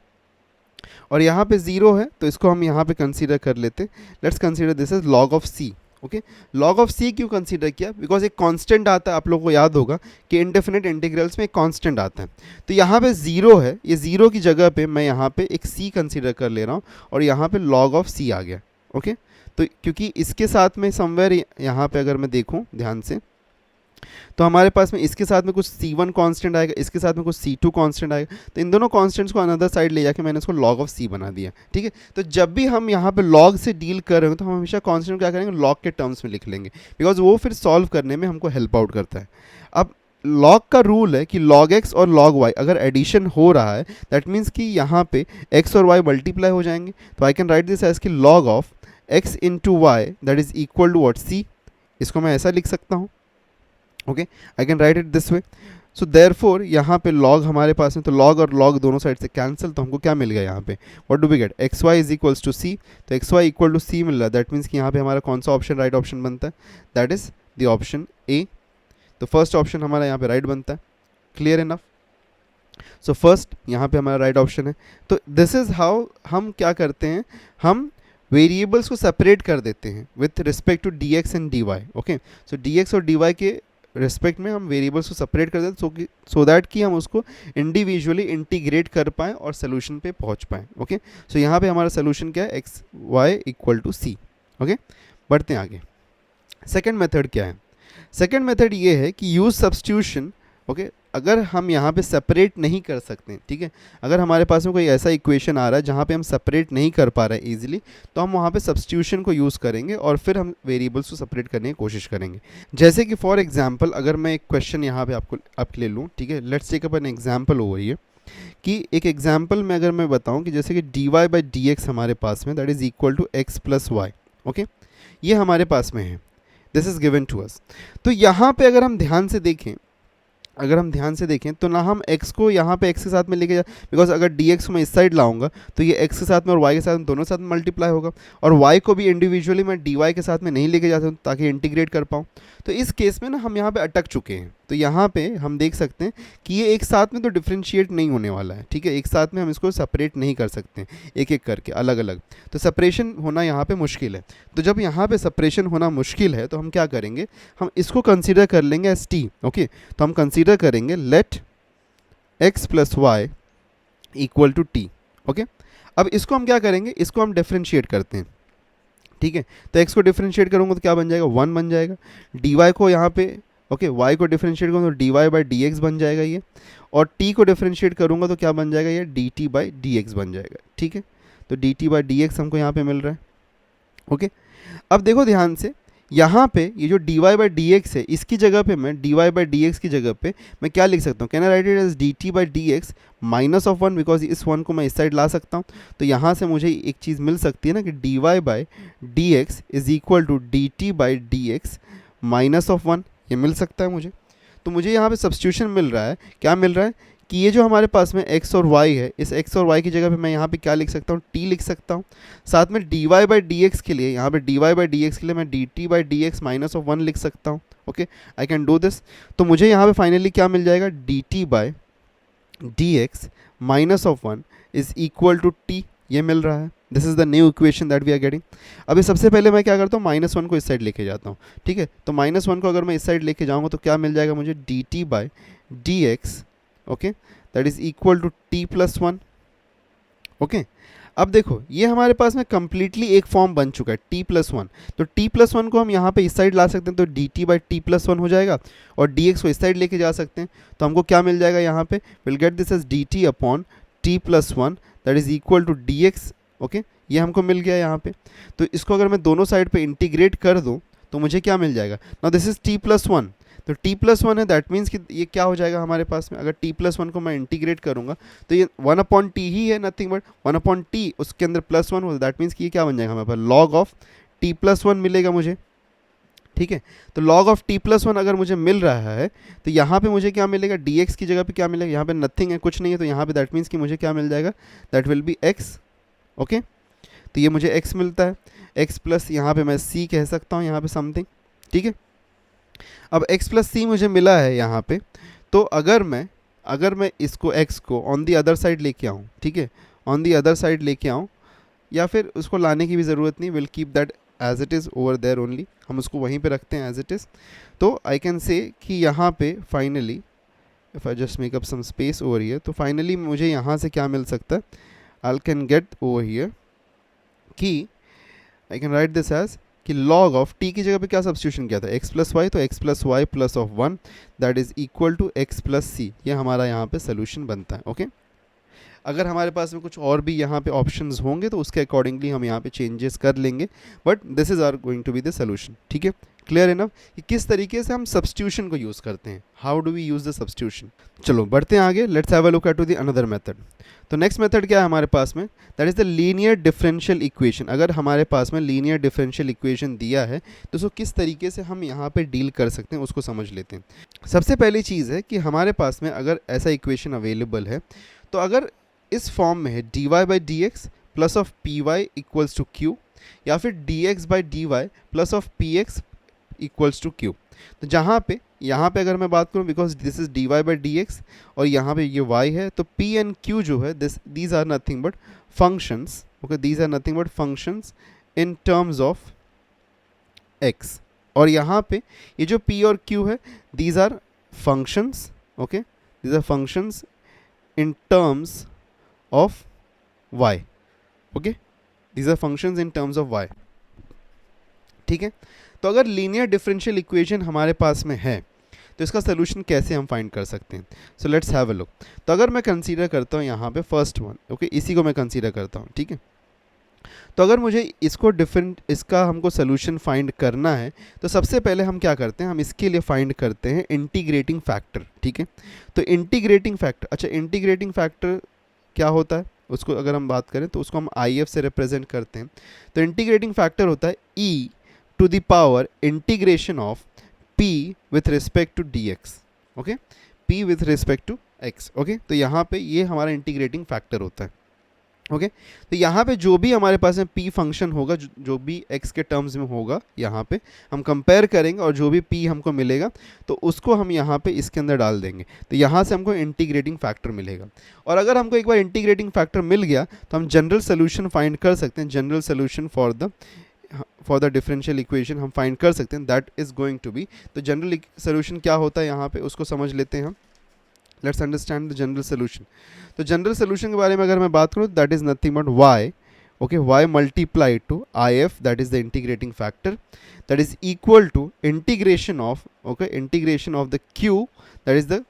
और यहाँ पे 0 है तो इसको हम यहाँ पे कंसीडर कर लेते, let's consider this is log of c, okay. Log of c क्यों कंसीडर किया, बिकॉज एक कांस्टेंट आता है, आप लोगों को याद होगा कि इंडेफिनिट इंटीग्रल्स में एक कांस्टेंट आता है। तो यहाँ पे 0 है, ये 0 की जगह पे मैं यहाँ पे एक सी कंसीडर कर ले रहा हूँ और यहाँ पे लॉग ऑफ सी आ गया, ओके। तो क्योंकि इसके साथ में समवेयर यहाँ पे अगर मैं देखूँ ध्यान से, तो हमारे पास में इसके साथ में कुछ C1 कांस्टेंट आएगा, इसके साथ में कुछ C2 कांस्टेंट आएगा, तो इन दोनों कांस्टेंट्स को अनदर साइड ले जाके मैंने इसको log ऑफ C बना दिया, ठीक है। तो जब भी हम यहाँ पे log से डील कर रहे हो तो हम हमेशा कांस्टेंट क्या करेंगे, log के टर्म्स में लिख लेंगे, बिकॉज वो फिर सॉल्व करने में हमको हेल्प आउट करता है। अब log का रूल है कि log x और log y अगर एडिशन हो रहा है दैट मीन्स कि यहाँ पे x और y मल्टीप्लाई हो जाएंगे, तो I can write this as कि log of x into y that is equal to what C, इसको मैं ऐसा लिख सकता हूँ, okay, I can write it this way. So therefore यहाँ पे log हमारे पास में, तो log और log दोनों साइड से कैंसिल, तो हमको क्या मिल गया यहाँ पे, what do we get, x y is equals to c, तो x y equal to c मिल रहा है, दैट मीन्स कि यहाँ पे हमारा कौन सा ऑप्शन राइट ऑप्शन बनता है, that is the option A. तो फर्स्ट ऑप्शन हमारा यहाँ पे राइट बनता है, क्लियर इनफ। सो फर्स्ट यहाँ पे हमारा राइट ऑप्शन है। तो दिस इज़ हाउ हम क्या करते हैं, हम वेरिएबल्स को सेपरेट कर देते हैं with respect to d x and d y. Okay, so d x और डी वाई के रिस्पेक्ट में हम वेरिएबल्स को सेपरेट कर देते हैं सो दैट कि हम उसको इंडिविजुअली इंटीग्रेट कर पाएँ और सोल्यूशन पे पहुँच पाएँ। ओके, सो यहाँ पे हमारा सोल्यूशन क्या है, x y equal to c. Okay, बढ़ते हैं आगे। सेकेंड मेथड क्या है, सेकेंड मेथड ये है कि यूज़ सब्स्टिट्यूशन। ओके, अगर हम यहाँ पे सेपरेट नहीं कर सकते, ठीक है, अगर हमारे पास में कोई ऐसा इक्वेशन आ रहा है जहाँ पे हम सेपरेट नहीं कर पा रहे हैं ईजिली, तो हम वहाँ पे सब्स्टिट्यूशन को यूज़ करेंगे और फिर हम वेरिएबल्स को सेपरेट करने की कोशिश करेंगे। जैसे कि फॉर एग्जांपल अगर मैं एक क्वेश्चन यहाँ पे आपके लिए लूँ, ठीक है, let's take up an example over here, कि एक एग्जांपल में अगर मैं बताऊँ कि जैसे कि d Y by D x हमारे पास में that is equal to x plus y. Okay, ये हमारे पास में है, this is given to us. तो यहाँ पे अगर हम ध्यान से देखें तो ना हम x को यहाँ पे x के साथ में लेके जा, बिकॉज अगर dx को मैं इस साइड लाऊंगा तो ये x के साथ में और y के साथ में दोनों साथ में मल्टीप्लाई होगा, और y को भी इंडिविजुअली मैं dy के साथ में नहीं लेके जाता हूँ ताकि इंटीग्रेट कर पाऊँ। तो इस केस में ना हम यहाँ पे अटक चुके हैं। तो यहाँ पे हम देख सकते हैं कि ये एक साथ में तो डिफ्रेंशिएट नहीं होने वाला है, ठीक है, एक साथ में हम इसको सेपरेट नहीं कर सकते हैं एक एक करके अलग अलग, तो सेपरेशन होना यहाँ पे मुश्किल है। तो जब यहाँ पे सेपरेशन होना मुश्किल है तो हम क्या करेंगे, हम इसको कंसीडर कर लेंगे एज टी। ओके, तो हम कंसीडर करेंगे let x plus y equal to t. Okay, अब इसको हम क्या करेंगे, इसको हम डिफ्रेंशिएट करते हैं, ठीक है, तो x को डिफ्रेंशिएट करूँगा तो क्या बन जाएगा, 1 बन जाएगा। dy को यहाँ पे ओके y को डिफ्रेंशिएट करूँगा तो dy बाई डी एक्स बन जाएगा ये, और t को डिफ्रेंशिएट करूँगा तो क्या बन जाएगा, ये dt बाई डी एक्स बन जाएगा। ठीक है, तो dt बाई डी एक्स हमको यहाँ पे मिल रहा है। ओके, अब देखो ध्यान से, यहाँ पे ये जो dy बाई डी एक्स है इसकी जगह पे मैं dy बाई डी एक्स की जगह पे मैं क्या लिख सकता हूँ, can I write it as dt by D x minus of 1, because इस 1 को मैं इस साइड ला सकता हूँ। तो यहाँ से मुझे एक चीज़ मिल सकती है ना कि dy by D x is equal to dt by D x minus of 1, ये मिल सकता है मुझे। तो मुझे यहाँ पे सब्स्टिट्यूशन मिल रहा है, क्या मिल रहा है कि ये जो हमारे पास में x और y है, इस x और y की जगह पे मैं यहाँ पे क्या लिख सकता हूँ, t लिख सकता हूँ। साथ में dy बाई डी एक्स के लिए, यहाँ पे dy बाई डी एक्स के लिए मैं dt by D x minus of 1 लिख सकता हूँ। Okay, I can do this. तो मुझे यहाँ पे फाइनली क्या मिल जाएगा, dt by D x minus of 1 is equal to t, ये मिल रहा है। This is the new equation that we are getting. अभी सबसे पहले मैं क्या करता हूँ, -1 को इस साइड लेके जाता हूँ। ठीक है, तो -1 को अगर मैं इस साइड लेके जाऊँगा तो क्या मिल जाएगा मुझे, dt by D x, okay, that is equal to t plus 1। Okay, अब देखो ये हमारे पास में कम्प्लीटली एक फॉर्म बन चुका है t प्लस 1। तो t प्लस 1 को हम यहाँ पे इस साइड ला सकते हैं, तो dt बाई टी प्लस 1 हो जाएगा, और dx को इस साइड लेके जा सकते हैं। तो हमको क्या मिल जाएगा यहाँ पे, will get this as dt upon t plus 1 that is equal to dx। Okay, ये हमको मिल गया यहाँ पे। तो इसको अगर मैं दोनों साइड पे इंटीग्रेट कर दूँ तो मुझे क्या मिल जाएगा, now this is t plus 1, तो t प्लस 1 है, दैट मीन्स कि ये क्या हो जाएगा हमारे पास में, अगर t प्लस 1 को मैं इंटीग्रेट करूँगा तो ये 1 अपॉन टी ही है, नथिंग बट 1 अपॉन टी, उसके अंदर प्लस 1 हो, दैट मीन्स कि ये क्या बन जाएगा हमारे पास, लॉग ऑफ t प्लस 1 मिलेगा मुझे। ठीक है, तो log ऑफ t प्लस 1 अगर मुझे मिल रहा है तो यहाँ पे मुझे क्या मिलेगा, dx की जगह पे क्या मिलेगा, यहाँ पे नथिंग है, कुछ नहीं है, तो यहाँ पे दैट मीन्स कि मुझे क्या मिल जाएगा, that will B x। Okay, तो ये मुझे x मिलता है, x प्लस यहाँ पे मैं c कह सकता हूँ यहाँ पे समथिंग। ठीक है, अब x प्लस सी मुझे मिला है यहाँ पे, तो अगर मैं इसको x को ऑन दी अदर साइड लेके आऊँ, ठीक है, ऑन दी अदर साइड लेके आऊँ, या फिर उसको लाने की भी ज़रूरत नहीं, will keep that as it is over there only, हम उसको वहीं पे रखते हैं एज इट इज़। तो आई कैन से कि यहाँ पे finally if I just make up some space over here, तो फाइनली मुझे यहाँ से क्या मिल सकता है, I can get over here कि I can write this as कि log ऑफ t की जगह पे क्या सब्स्टिट्यूशन किया था, x प्लस वाई, तो x plus y plus of 1 that is equal to x plus c, ये हमारा यहाँ पे सोल्यूशन बनता है। ओके, अगर हमारे पास में कुछ और भी यहाँ पे ऑप्शंस होंगे तो उसके अकॉर्डिंगली हम यहाँ पे चेंजेस कर लेंगे, but this is are going to be the solution. ठीक है, क्लियर इनफ कि किस तरीके से हम सब्स्टिट्यूशन को यूज़ करते हैं, how do we use the substitution. चलो बढ़ते हैं आगे, let's have a look at to the another method. तो नेक्स्ट मेथड क्या है हमारे पास में, that is the linear differential equation. अगर हमारे पास में लीनियर डिफरेंशियल इक्वेशन दिया है तो उसको किस तरीके से हम यहाँ पे डील कर सकते हैं उसको समझ लेते हैं। सबसे पहली चीज़ है कि हमारे पास में अगर ऐसा इक्वेशन अवेलेबल है, तो अगर इस फॉर्म में है dy by D x plus of p y equals to q, या फिर dx by d Y plus of p x equals to q, तो जहाँ पे यहाँ पे अगर मैं बात करूँ, because this is dy by D x और यहाँ पे ये y है, तो p एंड q जो है these are nothing but functions, okay, these are nothing but functions in terms of x। और यहाँ पे ये जो p और q है these are functions, okay, these are functions in terms of y, okay, these are functions in terms of y, ठीक है। तो अगर लीनियर डिफरेंशियल इक्वेशन हमारे पास में है तो इसका सोल्यूशन कैसे हम फाइंड कर सकते हैं? So let's have a look. तो अगर मैं कंसीडर करता हूँ यहाँ पे फर्स्ट वन, ओके, इसी को मैं कंसीडर करता हूँ, ठीक है। तो अगर मुझे इसका हमको सोल्यूशन फाइंड करना है तो सबसे पहले हम क्या करते हैं, हम इसके लिए फाइंड करते हैं इंटीग्रेटिंग फैक्टर, ठीक है। तो इंटीग्रेटिंग फैक्टर, अच्छा, इंटीग्रेटिंग फैक्टर क्या होता है उसको अगर हम बात करें तो उसको हम IF से रिप्रेजेंट करते हैं। तो इंटीग्रेटिंग फैक्टर होता है E to the power integration of P with respect to dx, okay, P with respect to x, okay. तो यहाँ पे ये हमारा इंटीग्रेटिंग फैक्टर होता है, ओके। तो यहाँ पे जो भी हमारे पास में P फंक्शन होगा, जो भी x के टर्म्स में होगा, यहाँ पे हम कंपेयर करेंगे और जो भी P हमको मिलेगा तो उसको हम यहाँ पे इसके अंदर डाल देंगे, तो यहाँ से हमको इंटीग्रेटिंग फैक्टर मिलेगा। और अगर हमको एक बार इंटीग्रेटिंग फैक्टर मिल गया तो हम जनरल सोल्यूशन फाइंड कर सकते हैं, general solution for the differential equation हम फाइंड कर सकते हैं, that is going to be. तो जनरल सोल्यूशन क्या होता है यहाँ पे उसको समझ लेते हैं हम। Let's understand the general solution. तो जनरल सोल्यूशन के बारे में अगर मैं बात करूँ, that is nothing but y, okay, y multiplied to if, that is the integrating factor, that is equal to integration of, okay, integration of the q, that is the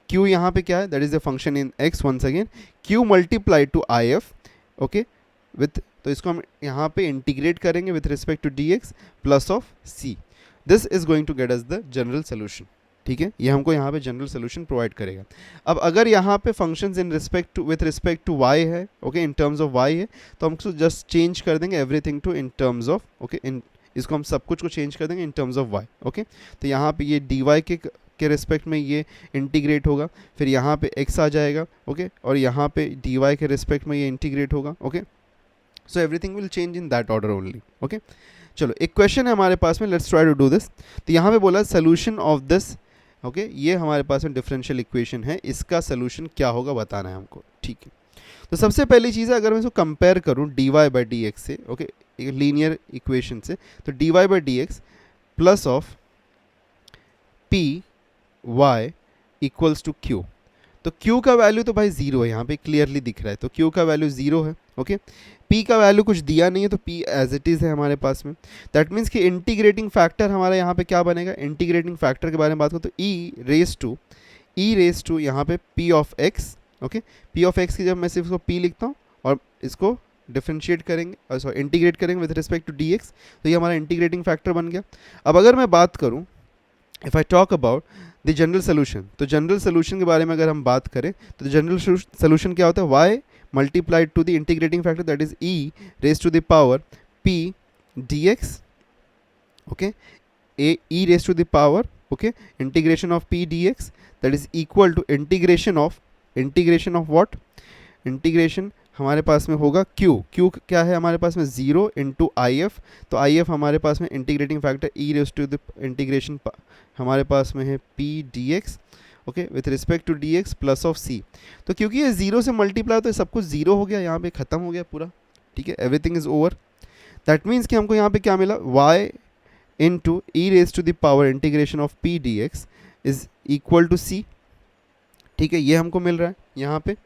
q यहाँ पे क्या है, that is the function in x, once again q multiplied to if, okay, with, तो इसको हम यहाँ पे इंटीग्रेट करेंगे with respect to dx plus of c, this is going to get us the general solution, ठीक है। ये हमको यहाँ पे जनरल सोल्यूशन प्रोवाइड करेगा। अब अगर यहाँ पे functions in respect to with respect to y है, okay, in terms of y है, तो हम उसको जस्ट चेंज कर देंगे everything to in terms of, okay, in, इसको हम सब कुछ को चेंज कर देंगे in terms of y, okay. तो यहाँ पे ये dy के रिस्पेक्ट में ये इंटीग्रेट होगा, फिर यहाँ पे x आ जाएगा, ओके, और यहाँ पे dy के रिस्पेक्ट में ये इंटीग्रेट होगा, okay. So everything will change in that order only, okay. चलो एक क्वेश्चन है हमारे पास में, let's try to do this. तो यहाँ पे बोला सोल्यूशन ऑफ दिस, ओके, ये हमारे पास में डिफरेंशियल इक्वेशन है, इसका सोल्यूशन क्या होगा बताना है हमको, ठीक है। तो सबसे पहली चीज़ है, अगर मैं इसको कंपेयर करूँ dy बाई डी एक्स से, ओके, एक लीनियर इक्वेशन से, तो dy by D x plus of p y equals to q. तो q का वैल्यू तो भाई ज़ीरो है, यहाँ पे क्लियरली दिख रहा है, तो q का वैल्यू ज़ीरो है, ओके। p का वैल्यू कुछ दिया नहीं है, तो p एज इट इज़ है हमारे पास में। दैट मीन्स कि इंटीग्रेटिंग फैक्टर हमारा यहाँ पे क्या बनेगा, इंटीग्रेटिंग फैक्टर के बारे में बात करो तो e रेस टू यहाँ पे p of x, okay. p of x की जब मैं सिर्फ इसको p लिखता हूँ और इसको डिफ्रेंशिएट करेंगे, सॉरी इंटीग्रेट करेंगे विथ रिस्पेक्ट टू dx, तो ये हमारा इंटीग्रेटिंग फैक्टर बन गया। अब अगर मैं बात करूँ, if I talk about the general solution, तो जनरल सोल्यूशन के बारे में अगर हम बात करें तो जनरल सोल्यूशन क्या होता है, y multiplied to the integrating factor, that is e raise to the power p dx, okay, e raise to the power, okay, integration of p dx, that is equal to integration of what, integration हमारे पास में होगा q क्या है हमारे पास में, 0 इंटू if, तो if हमारे पास में integrating factor e raise to the integration हमारे पास में है p dx, okay, with respect to dx plus of c। तो क्योंकि ये 0 से मल्टीप्लाई तो सब कुछ 0 हो गया, यहाँ पे ख़त्म हो गया पूरा, ठीक है, everything is over. That means कि हमको यहाँ पे क्या मिला, y into e raise to the power integration of p dx is equal to c, ठीक है, ये हमको मिल रहा है यहाँ पे,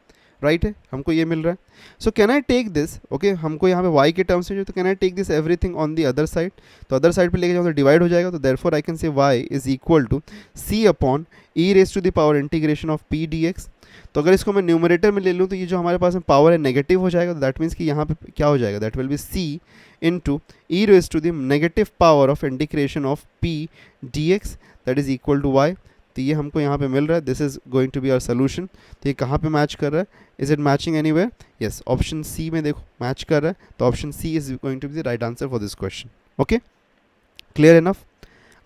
राइट है, हमको ये मिल रहा है। So can I take this, okay, हमको यहाँ पे y के टर्म्स में जो, तो can I take this everything on the other side, तो अदर साइड पे लेके जाऊँ तो डिवाइड हो जाएगा, तो therefore I can say y is equal to c upon e raise to the power integration of p dx। तो अगर इसको मैं न्यूमरेटर में ले लूँ तो ये जो हमारे पास में पावर है नेगेटिव हो जाएगा, तो दैट मीन्स कि यहाँ पे क्या हो जाएगा, that will be c into e raise to the negative power of integration of p dx, that is equal to y। तो ये हमको यहाँ पे मिल रहा है, this is going to be our solution. तो ये कहाँ पे मैच कर रहा है, is it matching anywhere, yes, option C में देखो मैच कर रहा है, तो option C is going to be the right answer for this question, okay, clear enough.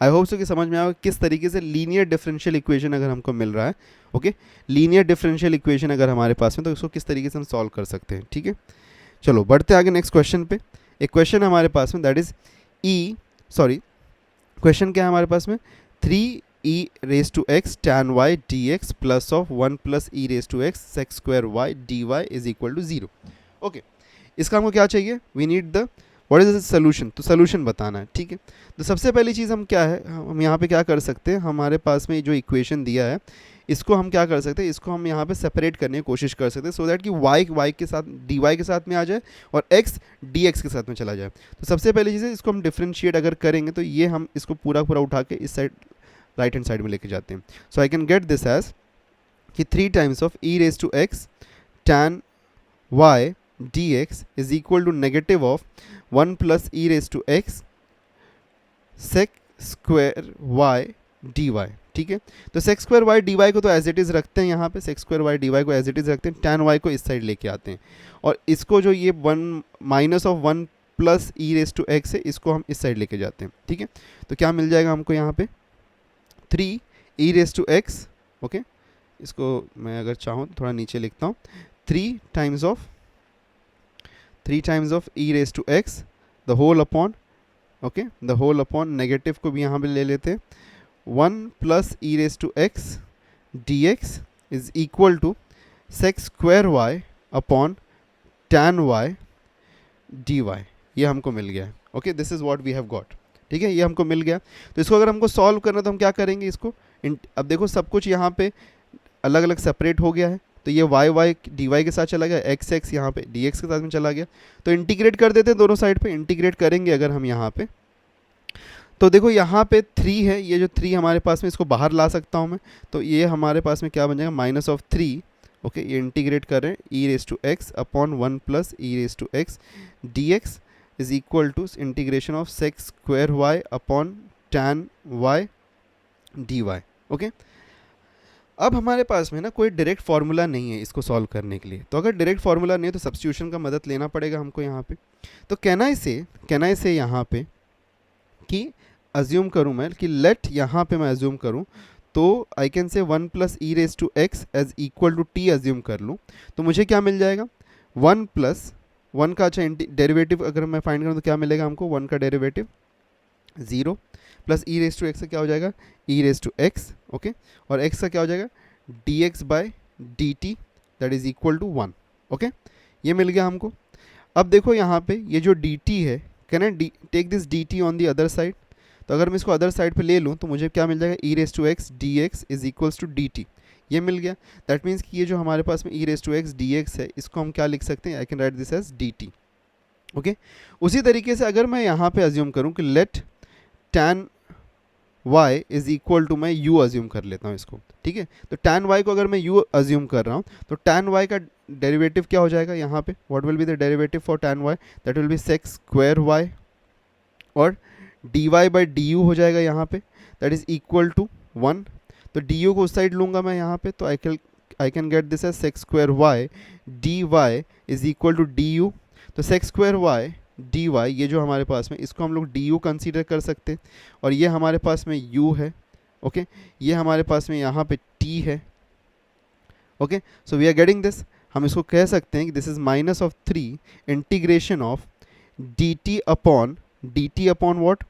I hope सो कि समझ में आएगा किस तरीके से लीनियर डिफरेंशियल इक्वेशन अगर हमको मिल रहा है, ओके, लीनियर डिफरेंशियल इक्वेशन अगर हमारे पास में, तो उसको किस तरीके से हम सॉल्व कर सकते हैं, ठीक है। चलो बढ़ते आगे नेक्स्ट क्वेश्चन पे। एक क्वेश्चन हमारे पास में, दैट इज क्वेश्चन क्या है हमारे पास में, 3 e raise to x tan y d x plus of 1 plus e raise to x sec square y d Y is equal to 0। Okay, इसका हमको क्या चाहिए, we need the what is the solution, तो सोल्यूशन बताना है। ठीक है, तो सबसे पहली चीज़ हम क्या है, हम यहाँ पे क्या कर सकते हैं, हमारे पास में जो इक्वेशन दिया है इसको हम क्या कर सकते हैं, इसको हम यहाँ पे सेपरेट करने की कोशिश कर सकते हैं सो दैट कि y के साथ dy के साथ में आ जाए और x dx के साथ में चला जाए। तो सबसे पहली चीज़ है, इसको हम डिफ्रेंशिएट अगर करेंगे तो ये हम इसको पूरा पूरा उठा के इस साइड राइट हैंड साइड में लेके जाते हैं। So I can get this as कि 3 times of e raise to x tan y dx is equal to negative of 1 plus e raise to x sec square y d y. ठीक है, तो sec square y d y को तो एज इट इज़ रखते हैं, यहाँ पे sec square y d y को एज इट इज़ रखते हैं, टैन वाई को इस साइड लेके आते हैं और इसको जो ये 1 minus of 1 plus e raise to x है इसको हम इस साइड लेके जाते हैं। ठीक है, तो क्या मिल जाएगा हमको यहाँ पे 3 e raise to x. Okay, इसको मैं अगर चाहूँ तो थोड़ा नीचे लिखता हूँ, 3 times of e raise to x the whole upon, okay, the whole upon negative को भी यहाँ पे ले लेते हैं, 1 plus e raise to x D x is equal to sec square y upon tan y d y. ये हमको मिल गया है। Okay, this is what we have got. ठीक है, ये हमको मिल गया। तो इसको अगर हमको सॉल्व करना है तो हम क्या करेंगे, इसको अब देखो सब कुछ यहाँ पे अलग अलग सेपरेट हो गया है, तो ये वाई वाई डी वाई के साथ चला गया, एक्स एक्स यहाँ पे डी एक्स के साथ में चला गया। तो इंटीग्रेट कर देते हैं दोनों साइड पे। इंटीग्रेट करेंगे अगर हम यहाँ पे, तो देखो यहाँ पे 3 है, ये जो 3 हमारे पास में, इसको बाहर ला सकता हूँ मैं, तो ये हमारे पास में क्या बन जाएगा, माइनस ऑफ 3। ओके, ये इंटीग्रेट करें e raise to x upon 1 plus e raise to x D x is equal to integration of sec square y upon tan y d y. Okay, अब हमारे पास में ना कोई डायरेक्ट फार्मूला नहीं है इसको सॉल्व करने के लिए, तो अगर डायरेक्ट फार्मूला नहीं है तो सब्स्टिट्यूशन का मदद लेना पड़ेगा हमको यहाँ पे। तो कैन आई से यहाँ पे कि अज्यूम करूँ मैं कि लेट यहाँ पे मैं अज्यूम करूँ तो I can say 1 plus e raise to x as equal to t assume कर लूँ, तो मुझे क्या मिल जाएगा, 1 प्लस 1 का अच्छा डेरिवेटिव अगर मैं फाइंड करूँ तो क्या मिलेगा हमको, 1 का derivative 0 plus e raise to x का क्या हो जाएगा, e raise to x. Okay, और x का क्या हो जाएगा, d x by d t that is equal to 1। Okay, ये मिल गया हमको। अब देखो यहाँ पे ये जो डी टी है, can I take this d t on the other side, तो अगर मैं इसको अदर साइड पे ले लूँ तो मुझे क्या मिल जाएगा, e raise to x D x is equals to d t. ये मिल गया। दैट मीन्स कि ये जो हमारे पास में e raise to x D x है इसको हम क्या लिख सकते हैं, I can write this as d t. Okay, उसी तरीके से अगर मैं यहाँ पे अज्यूम करूँ कि let tan y is equal to, मैं u अज्यूम कर लेता हूँ इसको। ठीक है, तो tan y को अगर मैं u अज्यूम कर रहा हूँ तो tan y का डेरिवेटिव क्या हो जाएगा यहाँ पे, what will be the derivative for tan y, that will B sex square y और dy बाई du हो जाएगा यहाँ पे, दैट इज इक्वल टू 1। तो du को उस साइड लूँगा मैं यहाँ पे, तो I can get this as sec square y dy is equal to du। तो sec square y D y, ये जो हमारे पास में, इसको हम लोग डी यू कंसिडर कर सकते हैं, और ये हमारे पास में u है। ओके, ये हमारे पास में यहाँ पे t है। Okay, so we are getting this, हम इसको कह सकते हैं कि this is minus of 3 integration of d t upon what,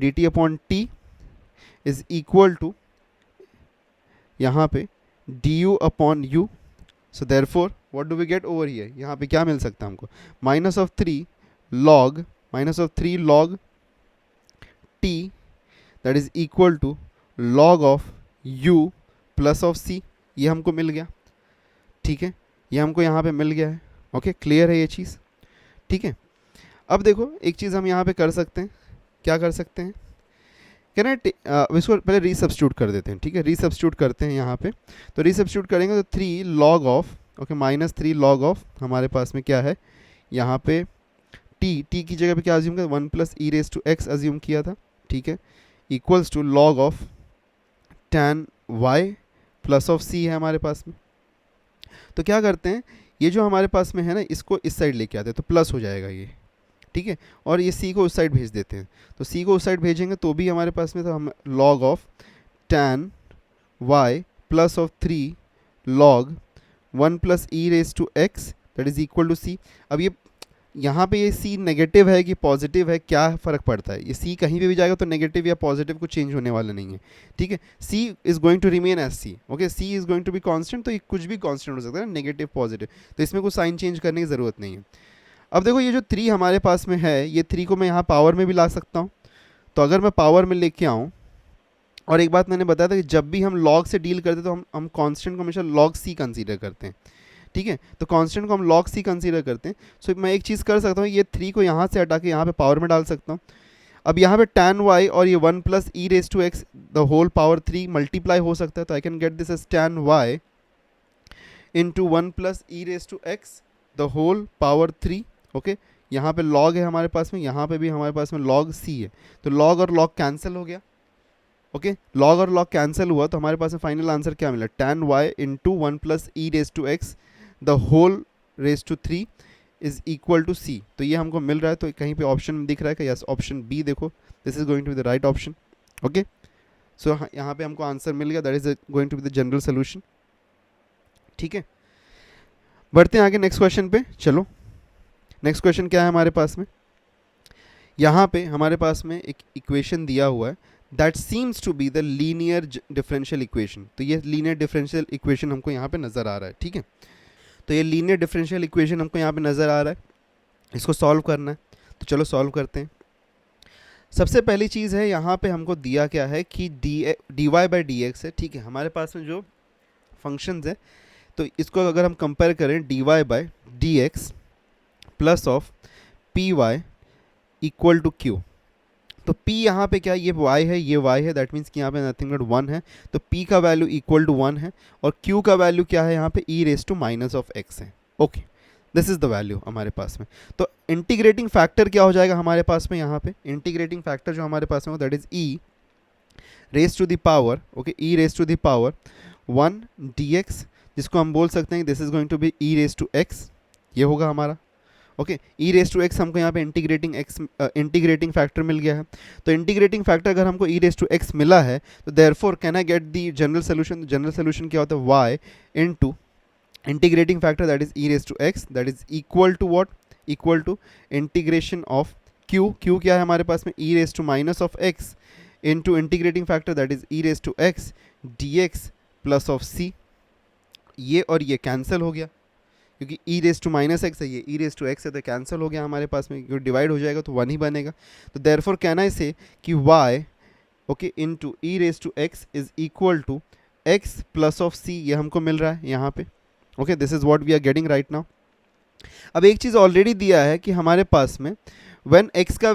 d t upon t is equal to यहाँ पे d u upon u. So therefore what do we get over here, यहाँ पे क्या मिल सकता है हमको, minus of 3 log t that is equal to log of u plus of c। ये हमको मिल गया। ठीक है, ये हमको यहाँ पे मिल गया है। ओके, क्लियर है ये चीज़। ठीक है, अब देखो एक चीज़ हम यहाँ पे कर सकते हैं, क्या कर सकते हैं, कैन आई इसको पहले रीसब्स्टिट्यूट कर देते हैं। ठीक है, रीसब्स्टिट्यूट करते हैं यहाँ पे, तो रीसब्स्टिट्यूट करेंगे तो 3 log of, okay, minus 3 log of हमारे पास में क्या है यहाँ पे, टी की जगह पे क्या अज्यूम किया, 1 plus e raise to x assume किया था। ठीक है, equals to log of tan y plus of c है हमारे पास में। तो क्या करते हैं, ये जो हमारे पास में है ना, इसको इस साइड लेके आते हैं तो प्लस हो जाएगा ये। ठीक है, और ये सी को उस साइड भेज देते हैं, तो सी को उस साइड भेजेंगे तो भी हमारे पास में, तो हम log of tan y plus of 3 log 1 plus e raise to x that is equal to c. अब यहाँ पे ये सी नेगेटिव है कि पॉजिटिव है, क्या फ़र्क पड़ता है, ये सी कहीं पे भी जाएगा तो नेगेटिव या पॉजिटिव कुछ चेंज होने वाला नहीं है, ठीक है। C is going to remain as c, okay, c is going to be constant, तो ये कुछ भी कांस्टेंट हो सकता है ना, नेगेटिव पॉजिटिव, तो इसमें कुछ साइन चेंज करने की ज़रूरत नहीं है। अब देखो ये जो 3 हमारे पास में है, ये 3 को मैं यहाँ पावर में भी ला सकता हूँ, तो अगर मैं पावर में लेके आऊँ, और एक बात मैंने बताया था कि जब भी हम लॉग से डील करते हैं तो हम कांस्टेंट को हमेशा लॉग सी कंसीडर करते हैं, ठीक है, तो कांस्टेंट को हम लॉग सी कंसीडर करते हैं। सो मैं एक चीज़ कर सकता हूँ, ये 3 को यहाँ से हटा के यहाँ पे पावर में डाल सकता हूँ। अब यहाँ पे tan y और ये 1 plus e raise to x the whole power 3 multiply हो सकता है, तो I can get this as tan y into 1 plus e raise to x the whole power 3, okay. यहाँ पे लॉग है हमारे पास में, यहाँ पे भी हमारे पास में लॉग सी है, तो लॉग और लॉग कैंसिल हो गया, ओके, लॉग और लॉग कैंसिल हुआ, तो हमारे पास में फाइनल आंसर क्या मिला, tan y into 1 plus e raise to x the whole raise to 3 is equal to c. तो ये हमको मिल रहा है, तो कहीं पे ऑप्शन में दिख रहा है कि यस, ऑप्शन बी देखो, this is going to be the right option, okay. So यहाँ पे हमको आंसर मिल गया, that is going to be the general solution, ठीक है। बढ़ते हैं आगे नेक्स्ट क्वेश्चन पे, चलो नेक्स्ट क्वेश्चन क्या है हमारे पास में, यहाँ पे हमारे पास में एक इक्वेशन दिया हुआ है that seems to be the linear differential equation. तो ये लीनियर डिफरेंशियल इक्वेशन हमको यहाँ पे नज़र आ रहा है, ठीक है, तो ये लीनियर डिफरेंशियल इक्वेशन हमको यहाँ पे नज़र आ रहा है, इसको सॉल्व करना है, तो चलो सॉल्व करते हैं। सबसे पहली चीज़ है, यहाँ पे हमको दिया क्या है कि d Y by D x है, ठीक है, हमारे पास में जो फंक्शंस है, तो इसको अगर हम कंपेयर करें d Y by D x plus of p y equal to q, तो p यहाँ पे क्या है, ये y है, ये y है, दैट मीन्स कि यहाँ पे नथिंग बट 1 है, तो p का वैल्यू इक्वल टू 1 है, और q का वैल्यू क्या है यहाँ पे, e raise to minus of x है, okay, this is the value हमारे पास में। तो इंटीग्रेटिंग फैक्टर क्या हो जाएगा हमारे पास में, यहाँ पे इंटीग्रेटिंग फैक्टर जो हमारे पास में that is e raise to the power, okay, e raise to the power 1 dx, जिसको हम बोल सकते हैं this is going to be e raise to x, ये होगा हमारा, okay, e raise to x हमको यहाँ पे इंटीग्रेटिंग फैक्टर मिल गया है, तो इंटीग्रेटिंग फैक्टर अगर हमको ई रेस टू एक्स मिला है, तो therefore can I get the general solution, general solution क्या होता है, y into integrating factor that is e raise to x, that is equal to what, equal to integration of q, q क्या है हमारे पास में, e raise to minus of x into integrating factor that is e raise to x D x plus of c, ये और ये कैंसिल हो गया, क्योंकि e raise to minus x है, ये e रेस टू एक्स है, तो कैंसिल हो गया हमारे पास में, क्योंकि डिवाइड हो जाएगा तो 1 ही बनेगा, तो देयरफॉर कैन आई से कि y, okay, into e raise to x is equal to x plus of c, ये हमको मिल रहा है यहाँ पे, okay, this is what we are getting right now. अब एक चीज़ ऑलरेडी दिया है कि हमारे पास में when x का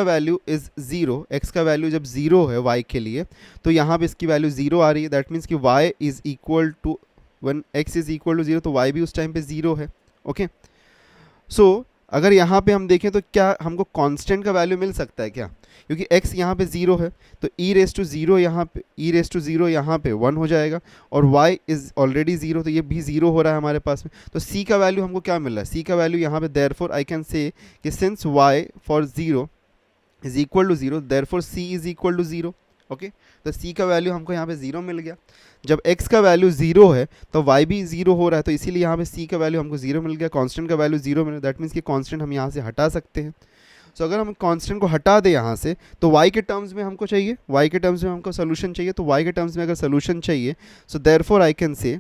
वैल्यू इज 0, x का वैल्यू जब 0 है y के लिए, तो यहाँ पे इसकी वैल्यू 0 आ रही है, दैट मीन्स कि y is equal to when x is equal to 0, तो y भी उस टाइम पे 0 है, ओके। सो अगर यहाँ पे हम देखें तो क्या हमको कांस्टेंट का वैल्यू मिल सकता है क्या, क्योंकि x यहाँ पे 0 है, तो e रेस टू 0 यहाँ पे, e रेस टू 0 यहाँ पे 1 हो जाएगा, और y इज़ ऑलरेडी 0, तो ये भी 0 हो रहा है हमारे पास में, तो c का वैल्यू हमको क्या मिल रहा है, c का वैल्यू यहाँ पे देयरफॉर आई कैन से कि since y for 0 is equal to 0, therefore c is equal to 0, okay, तो c का वैल्यू हमको यहाँ पे 0 मिल गया। जब x का वैल्यू 0 है तो y भी 0 हो रहा है, तो इसीलिए यहाँ पे c का वैल्यू हमको 0 मिल गया, कांस्टेंट का वैल्यू 0 मिला, दैट मीन्स कि कांस्टेंट हम यहाँ से हटा सकते हैं। सो अगर हम कांस्टेंट को हटा दें यहाँ से, तो y के टर्म्स में हमको चाहिए, y के टर्म्स में हमको सोल्यूशन चाहिए, तो y के टर्म्स में अगर सोल्यूशन चाहिए, so therefore I can say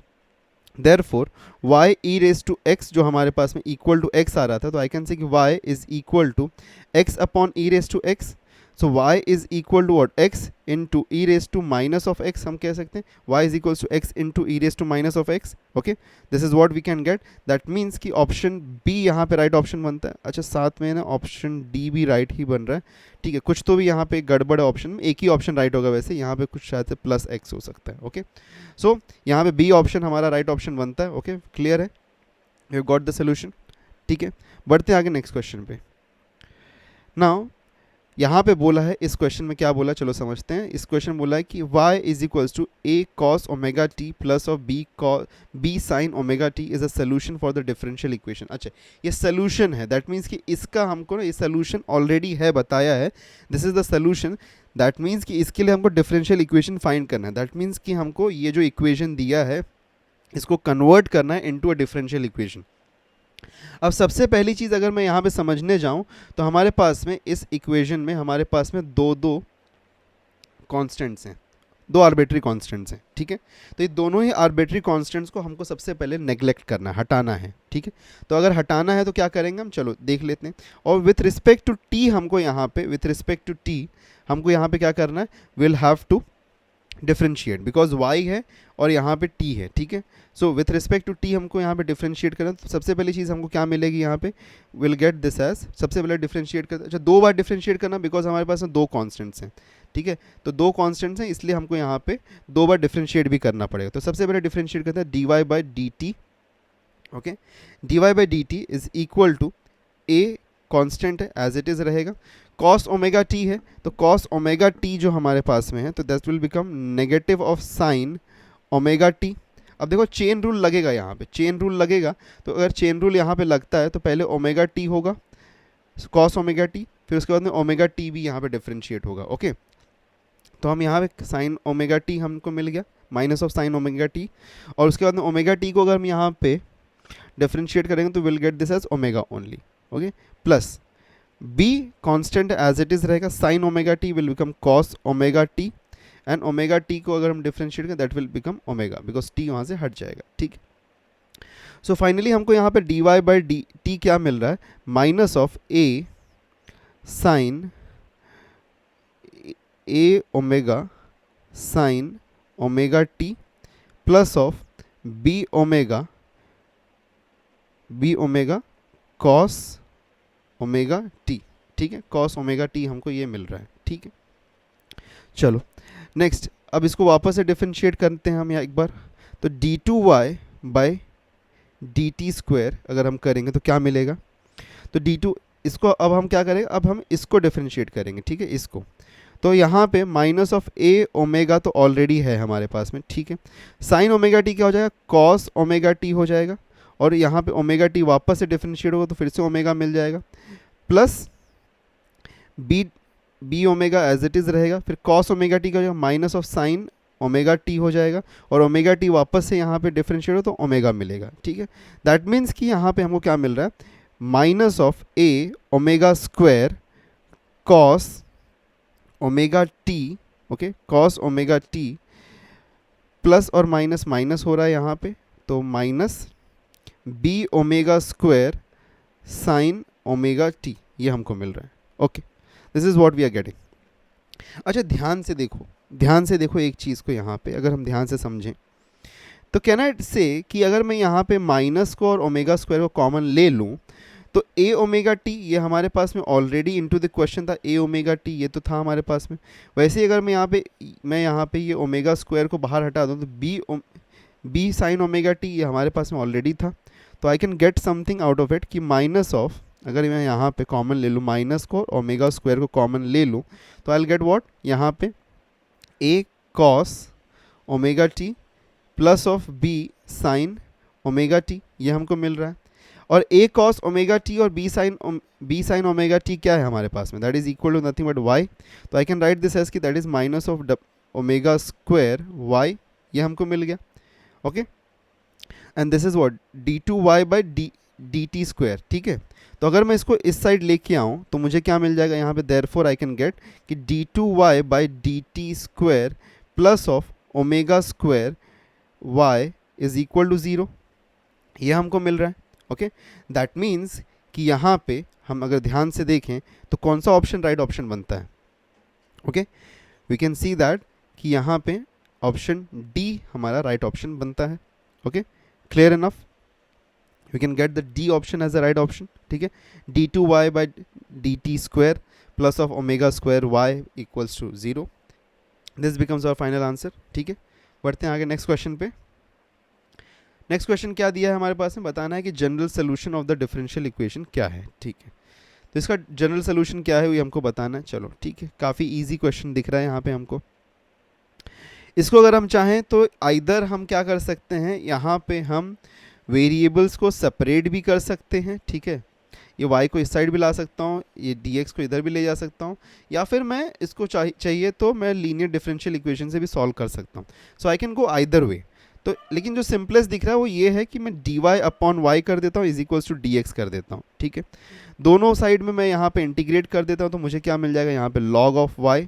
therefore y e raise to x जो हमारे पास में इक्वल टू x आ रहा था, तो आई कैन से कि y is equal to x upon e raise to x, so y is equal to what, x into e raise to minus of x, हम कह सकते हैं y is equal to x into e raise to minus of x, okay, this is what we can get, that means कि ऑप्शन बी यहाँ पे राइट ऑप्शन बनता है। अच्छा, साथ में ना ऑप्शन डी भी राइट ही बन रहा है, ठीक है, कुछ तो भी यहाँ पे गड़बड़ है ऑप्शन में, एक ही ऑप्शन राइट होगा वैसे, यहाँ पे कुछ शायद से प्लस x हो सकता है, ओके। सो यहाँ पे बी ऑप्शन हमारा राइट ऑप्शन बनता है, ओके, क्लियर है, यू गॉट द सोल्यूशन, ठीक है। बढ़ते हैं आगे नेक्स्ट क्वेश्चन पे। नाउ यहाँ पे बोला है, इस क्वेश्चन में क्या बोला, चलो समझते हैं। इस क्वेश्चन बोला है कि y is equals to a cos omega t plus of b sin omega t is a solution for the differential equation. अच्छा, ये सोल्यूशन है, दैट मीन्स कि इसका हमको ना ये सोल्यूशन ऑलरेडी है, बताया है, this is the solution, that means कि इसके लिए हमको डिफरेंशियल इक्वेशन फाइंड करना है, दैट मीन्स कि हमको ये जो इक्वेशन दिया है इसको कन्वर्ट करना है इनटू अ डिफरेंशियल इक्वेशन। अब सबसे पहली चीज़ अगर मैं यहाँ पे समझने जाऊँ तो हमारे पास में इस इक्वेशन में हमारे पास में दो दो कॉन्स्टेंट्स हैं, दो आर्बिट्री कॉन्स्टेंट्स हैं, ठीक है। तो ये दोनों ही आर्बिट्री कॉन्स्टेंट्स को हमको सबसे पहले नेग्लेक्ट करना है, हटाना है, ठीक है। तो अगर हटाना है तो क्या करेंगे हम, चलो देख लेते हैं। और विथ रिस्पेक्ट टू टी हमको यहाँ पे, विथ रिस्पेक्ट टू टी हमको यहाँ पे क्या करना है, will have to differentiate, because y है और यहाँ पे t है, ठीक है। So with respect to t हमको यहाँ पे डिफ्रेंशिएट करना, तो सबसे पहली चीज़ हमको क्या मिलेगी यहाँ पे, विल गेट दिस एज, सबसे पहले डिफ्रेंशिएट कर, अच्छा दो बार डिफ्रेंशिएट करना, बिकॉज हमारे पास में दो कॉन्स्टेंट्स हैं, ठीक है। तो दो कॉन्स्टेंट्स हैं इसलिए हमको यहाँ पे दो बार डिफ्रेंशिएट भी करना पड़ेगा। तो सबसे पहले डिफ्रेंशिएट करते हैं d Y by d t, okay. D Y by d t is equal to a, constant है एज इट इज़ रहेगा, कॉस ओमेगा टी है, तो कॉस ओमेगा टी जो हमारे पास में है तो that will become negative of sine omega T. अब देखो चेन रूल लगेगा यहाँ पे, चेन रूल लगेगा, तो अगर चेन रूल यहाँ पे लगता है तो पहले ओमेगा टी होगा, कॉस ओमेगा टी, फिर उसके बाद में ओमेगा टी भी यहाँ पे डिफ्रेंशिएट होगा, ओके। तो हम यहाँ पे साइन ओमेगा टी हमको मिल गया, minus of sine omega t, और उसके बाद में ओमेगा टी को अगर हम यहाँ पे डिफ्रेंशिएट करेंगे तो will get this as omega only, okay. Plus b constant as it is रहेगा, sine omega t will become cos omega t, and omega t को अगर हम डिफ्रेंशिएट करें that will become omega, because t वहाँ से हट जाएगा, ठीक है। सो फाइनली हमको यहाँ पे d Y by d t क्या मिल रहा है, minus of a sine a omega sine omega t plus of b omega cos omega t, ठीक है। कॉस ओमेगा टी हमको ये मिल रहा है, ठीक है। चलो नेक्स्ट, अब इसको वापस से डिफरेंशिएट करते हैं हम यहाँ एक बार, तो d two Y by d t square अगर हम करेंगे तो क्या मिलेगा, तो डी टू, इसको अब हम क्या करेंगे, अब हम इसको डिफरेंशिएट करेंगे, ठीक है, इसको। तो यहाँ पे माइनस ऑफ ए ओमेगा तो ऑलरेडी है हमारे पास में, ठीक है। साइन ओमेगा टी क्या हो जाएगा, कॉस ओमेगा टी हो जाएगा, और यहाँ पे ओमेगा टी वापस से डिफरेंशिएट होगा तो फिर से ओमेगा मिल जाएगा, plus b omega as it is रहेगा, फिर कॉस ओमेगा टी का हो जाएगा minus of sine omega t हो जाएगा, और ओमेगा टी वापस से यहाँ पे डिफरेंशिएट हो तो ओमेगा मिलेगा, ठीक है। दैट मीन्स कि यहाँ पे हमको क्या मिल रहा है, minus of a omega square cos omega t, okay, cos omega t, plus और माइनस माइनस हो रहा है यहाँ पे, तो minus b omega square sine omega t, ये हमको मिल रहा है, okay. This is what we are getting. अच्छा ध्यान से देखो, ध्यान से देखो एक चीज़ को, यहाँ पे अगर हम ध्यान से समझें तो कैन आई से कि अगर मैं यहाँ पे माइनस को और ओमेगा स्क्वायर को कॉमन ले लूँ तो ए ओमेगा टी ये हमारे पास में ऑलरेडी इनटू द क्वेश्चन था, ए ओमेगा टी ये तो था हमारे पास में। वैसे ही अगर मैं यहाँ पे ये ओमेगा स्क्वायर को बाहर हटा दूँ तो बी साइन ओमेगा टी ये हमारे पास में ऑलरेडी था, तो I can get something out of it कि माइनस ऑफ, अगर मैं यहाँ पे कॉमन ले लूँ माइनस को, ओमेगा स्क्वायर को कॉमन ले लूँ तो आई विल गेट व्हाट, यहाँ पे a cos omega t plus of b sine omega t, ये हमको मिल रहा है। और ए कॉस ओमेगा टी और बी साइन ओमेगा टी क्या है हमारे पास में, that is equal to nothing but y, तो I can write this as कि that is minus of omega square y, ये हमको मिल गया, okay. And this is what d two Y by d t square, ठीक है। तो अगर मैं इसको इस साइड लेके आऊँ तो मुझे क्या मिल जाएगा यहाँ पे, देयरफॉर आई कैन गेट कि d two Y by d t square plus of omega square y is equal to zero, ये हमको मिल रहा है, ओके। दैट मीन्स कि यहाँ पे हम अगर ध्यान से देखें तो कौन सा ऑप्शन राइट ऑप्शन बनता है, okay. We can see that कि यहाँ पे ऑप्शन डी हमारा राइट ऑप्शन बनता है, okay. Clear enough, we can get the D option as a right option, ठीक है। D two Y by d t square plus of omega square y equals to zero, this becomes our final answer, ठीक है। बढ़ते हैं आगे नेक्स्ट क्वेश्चन पे। नेक्स्ट क्वेश्चन क्या दिया है हमारे पास में, बताना है कि general solution of the differential equation क्या है, ठीक है। तो इसका जनरल सोल्यूशन क्या है वो हमको बताना है, चलो ठीक है। काफ़ी इजी क्वेश्चन दिख रहा है यहाँ पे हमको। इसको अगर हम चाहें तो आइदर हम क्या कर सकते हैं, यहाँ पे हम वेरिएबल्स को सेपरेट भी कर सकते हैं, ठीक है। ये y को इस साइड भी ला सकता हूँ, ये dx को इधर भी ले जा सकता हूँ, या फिर मैं इसको चाहिए तो मैं लीनियर डिफरेंशियल इक्वेशन से भी सॉल्व कर सकता हूँ। So I can go either way. तो लेकिन जो सिंपलेस्ट दिख रहा है वो ये है कि मैं dy अपॉन वाई कर देता हूँ is equals to d x कर देता हूँ, ठीक है। दोनों साइड में मैं यहाँ पे इंटीग्रेट कर देता हूँ, तो मुझे क्या मिल जाएगा, यहाँ पे log of y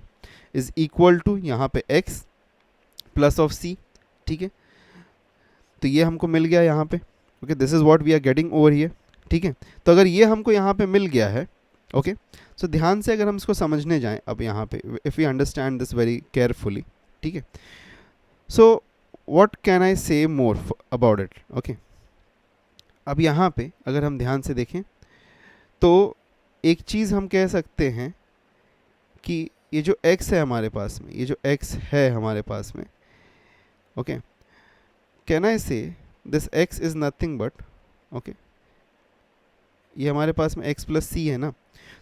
is equal to यहाँ पे x प्लस ऑफ c, ठीक है। तो ये हमको मिल गया यहाँ पे, okay, this is what we are getting over here, ठीक है। तो अगर ये हमको यहाँ पे मिल गया है, ओके, सो ध्यान से अगर हम इसको समझने जाएं अब यहाँ पे, if you understand this very carefully, ठीक है, सो व्हाट कैन आई से मोर अबाउट इट, ओके। अब यहाँ पे अगर हम ध्यान से देखें तो एक चीज़ हम कह सकते हैं कि ये जो x है हमारे पास में, ये जो x है हमारे पास में, okay, can I say this x is nothing but, okay, ये हमारे पास में x प्लस c है ना,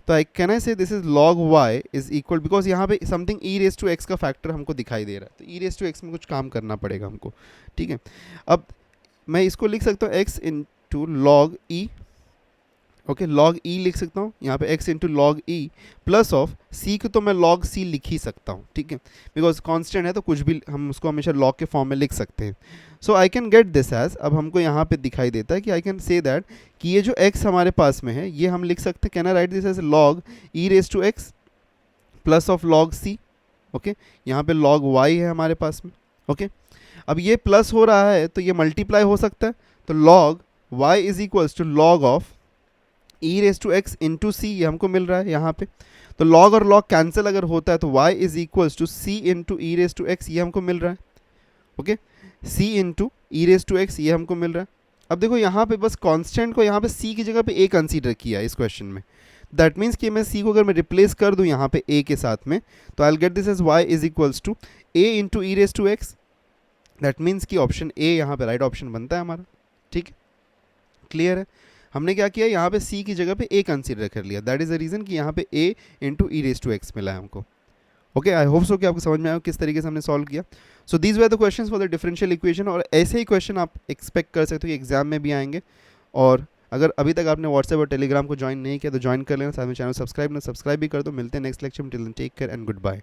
तो I can I say this is log y is equal, because यहाँ पे something e raise to x का फैक्टर हमको दिखाई दे रहा है, तो e रेस टू x में कुछ काम करना पड़ेगा हमको, ठीक है। अब मैं इसको लिख सकता हूँ x इंटू लॉग ई, ओके, log e लिख सकता हूँ यहाँ पे x into log E plus of c को तो मैं log c लिख ही सकता हूँ, ठीक है, बिकॉज कांस्टेंट है तो कुछ भी हम उसको हमेशा log के फॉर्म में लिख सकते हैं। So I can get this as, अब हमको यहाँ पे दिखाई देता है कि आई कैन से दैट कि ये जो x हमारे पास में है ये हम लिख सकते हैं, can I write this as log e raise to x plus of log c, okay, यहाँ पे log y है हमारे पास में, ओके। अब ये प्लस हो रहा है तो ये मल्टीप्लाई हो सकता है, तो log y is equals to log of e raise to x into c, ये हमको मिल रहा है यहाँ पे, तो log और log कैंसिल अगर होता है तो y is equals to c into e raise to x, ये हमको मिल रहा है, okay, c into e raise to x, ये हमको मिल रहा है। अब देखो यहाँ पे बस कांस्टेंट को यहाँ पे c की जगह पे a कंसीडर किया है इस क्वेश्चन में, दैट मीन्स कि मैं c को अगर मैं रिप्लेस कर दूँ यहाँ पे a के साथ में, तो I will get this as y is equals to a into e raise to x, that means कि ऑप्शन a यहाँ पे राइट ऑप्शन बनता है हमारा, ठीक है, क्लियर है। हमने क्या किया, यहाँ पे c की जगह पे a कंसीडर कर लिया, दैट इज़ द रीज़न कि यहाँ पे a into e raise to x मिला है हमको, ओके। आई होप सो कि आपको समझ में आया किस तरीके से हमने सॉल्व किया। So these were the questions for the differential equation, और ऐसे ही क्वेश्चन आप एक्सपेक्ट कर सकते हो कि एग्जाम में भी आएंगे। और अगर अभी तक आपने व्हाट्सएप और टेलीग्राम को ज्वाइन नहीं किया तो ज्वाइन कर लेना, साथ में चैनल सब्सक्राइब भी कर दो। मिलते हैं नेक्स्ट लेक्चर में, till then take care and good bye.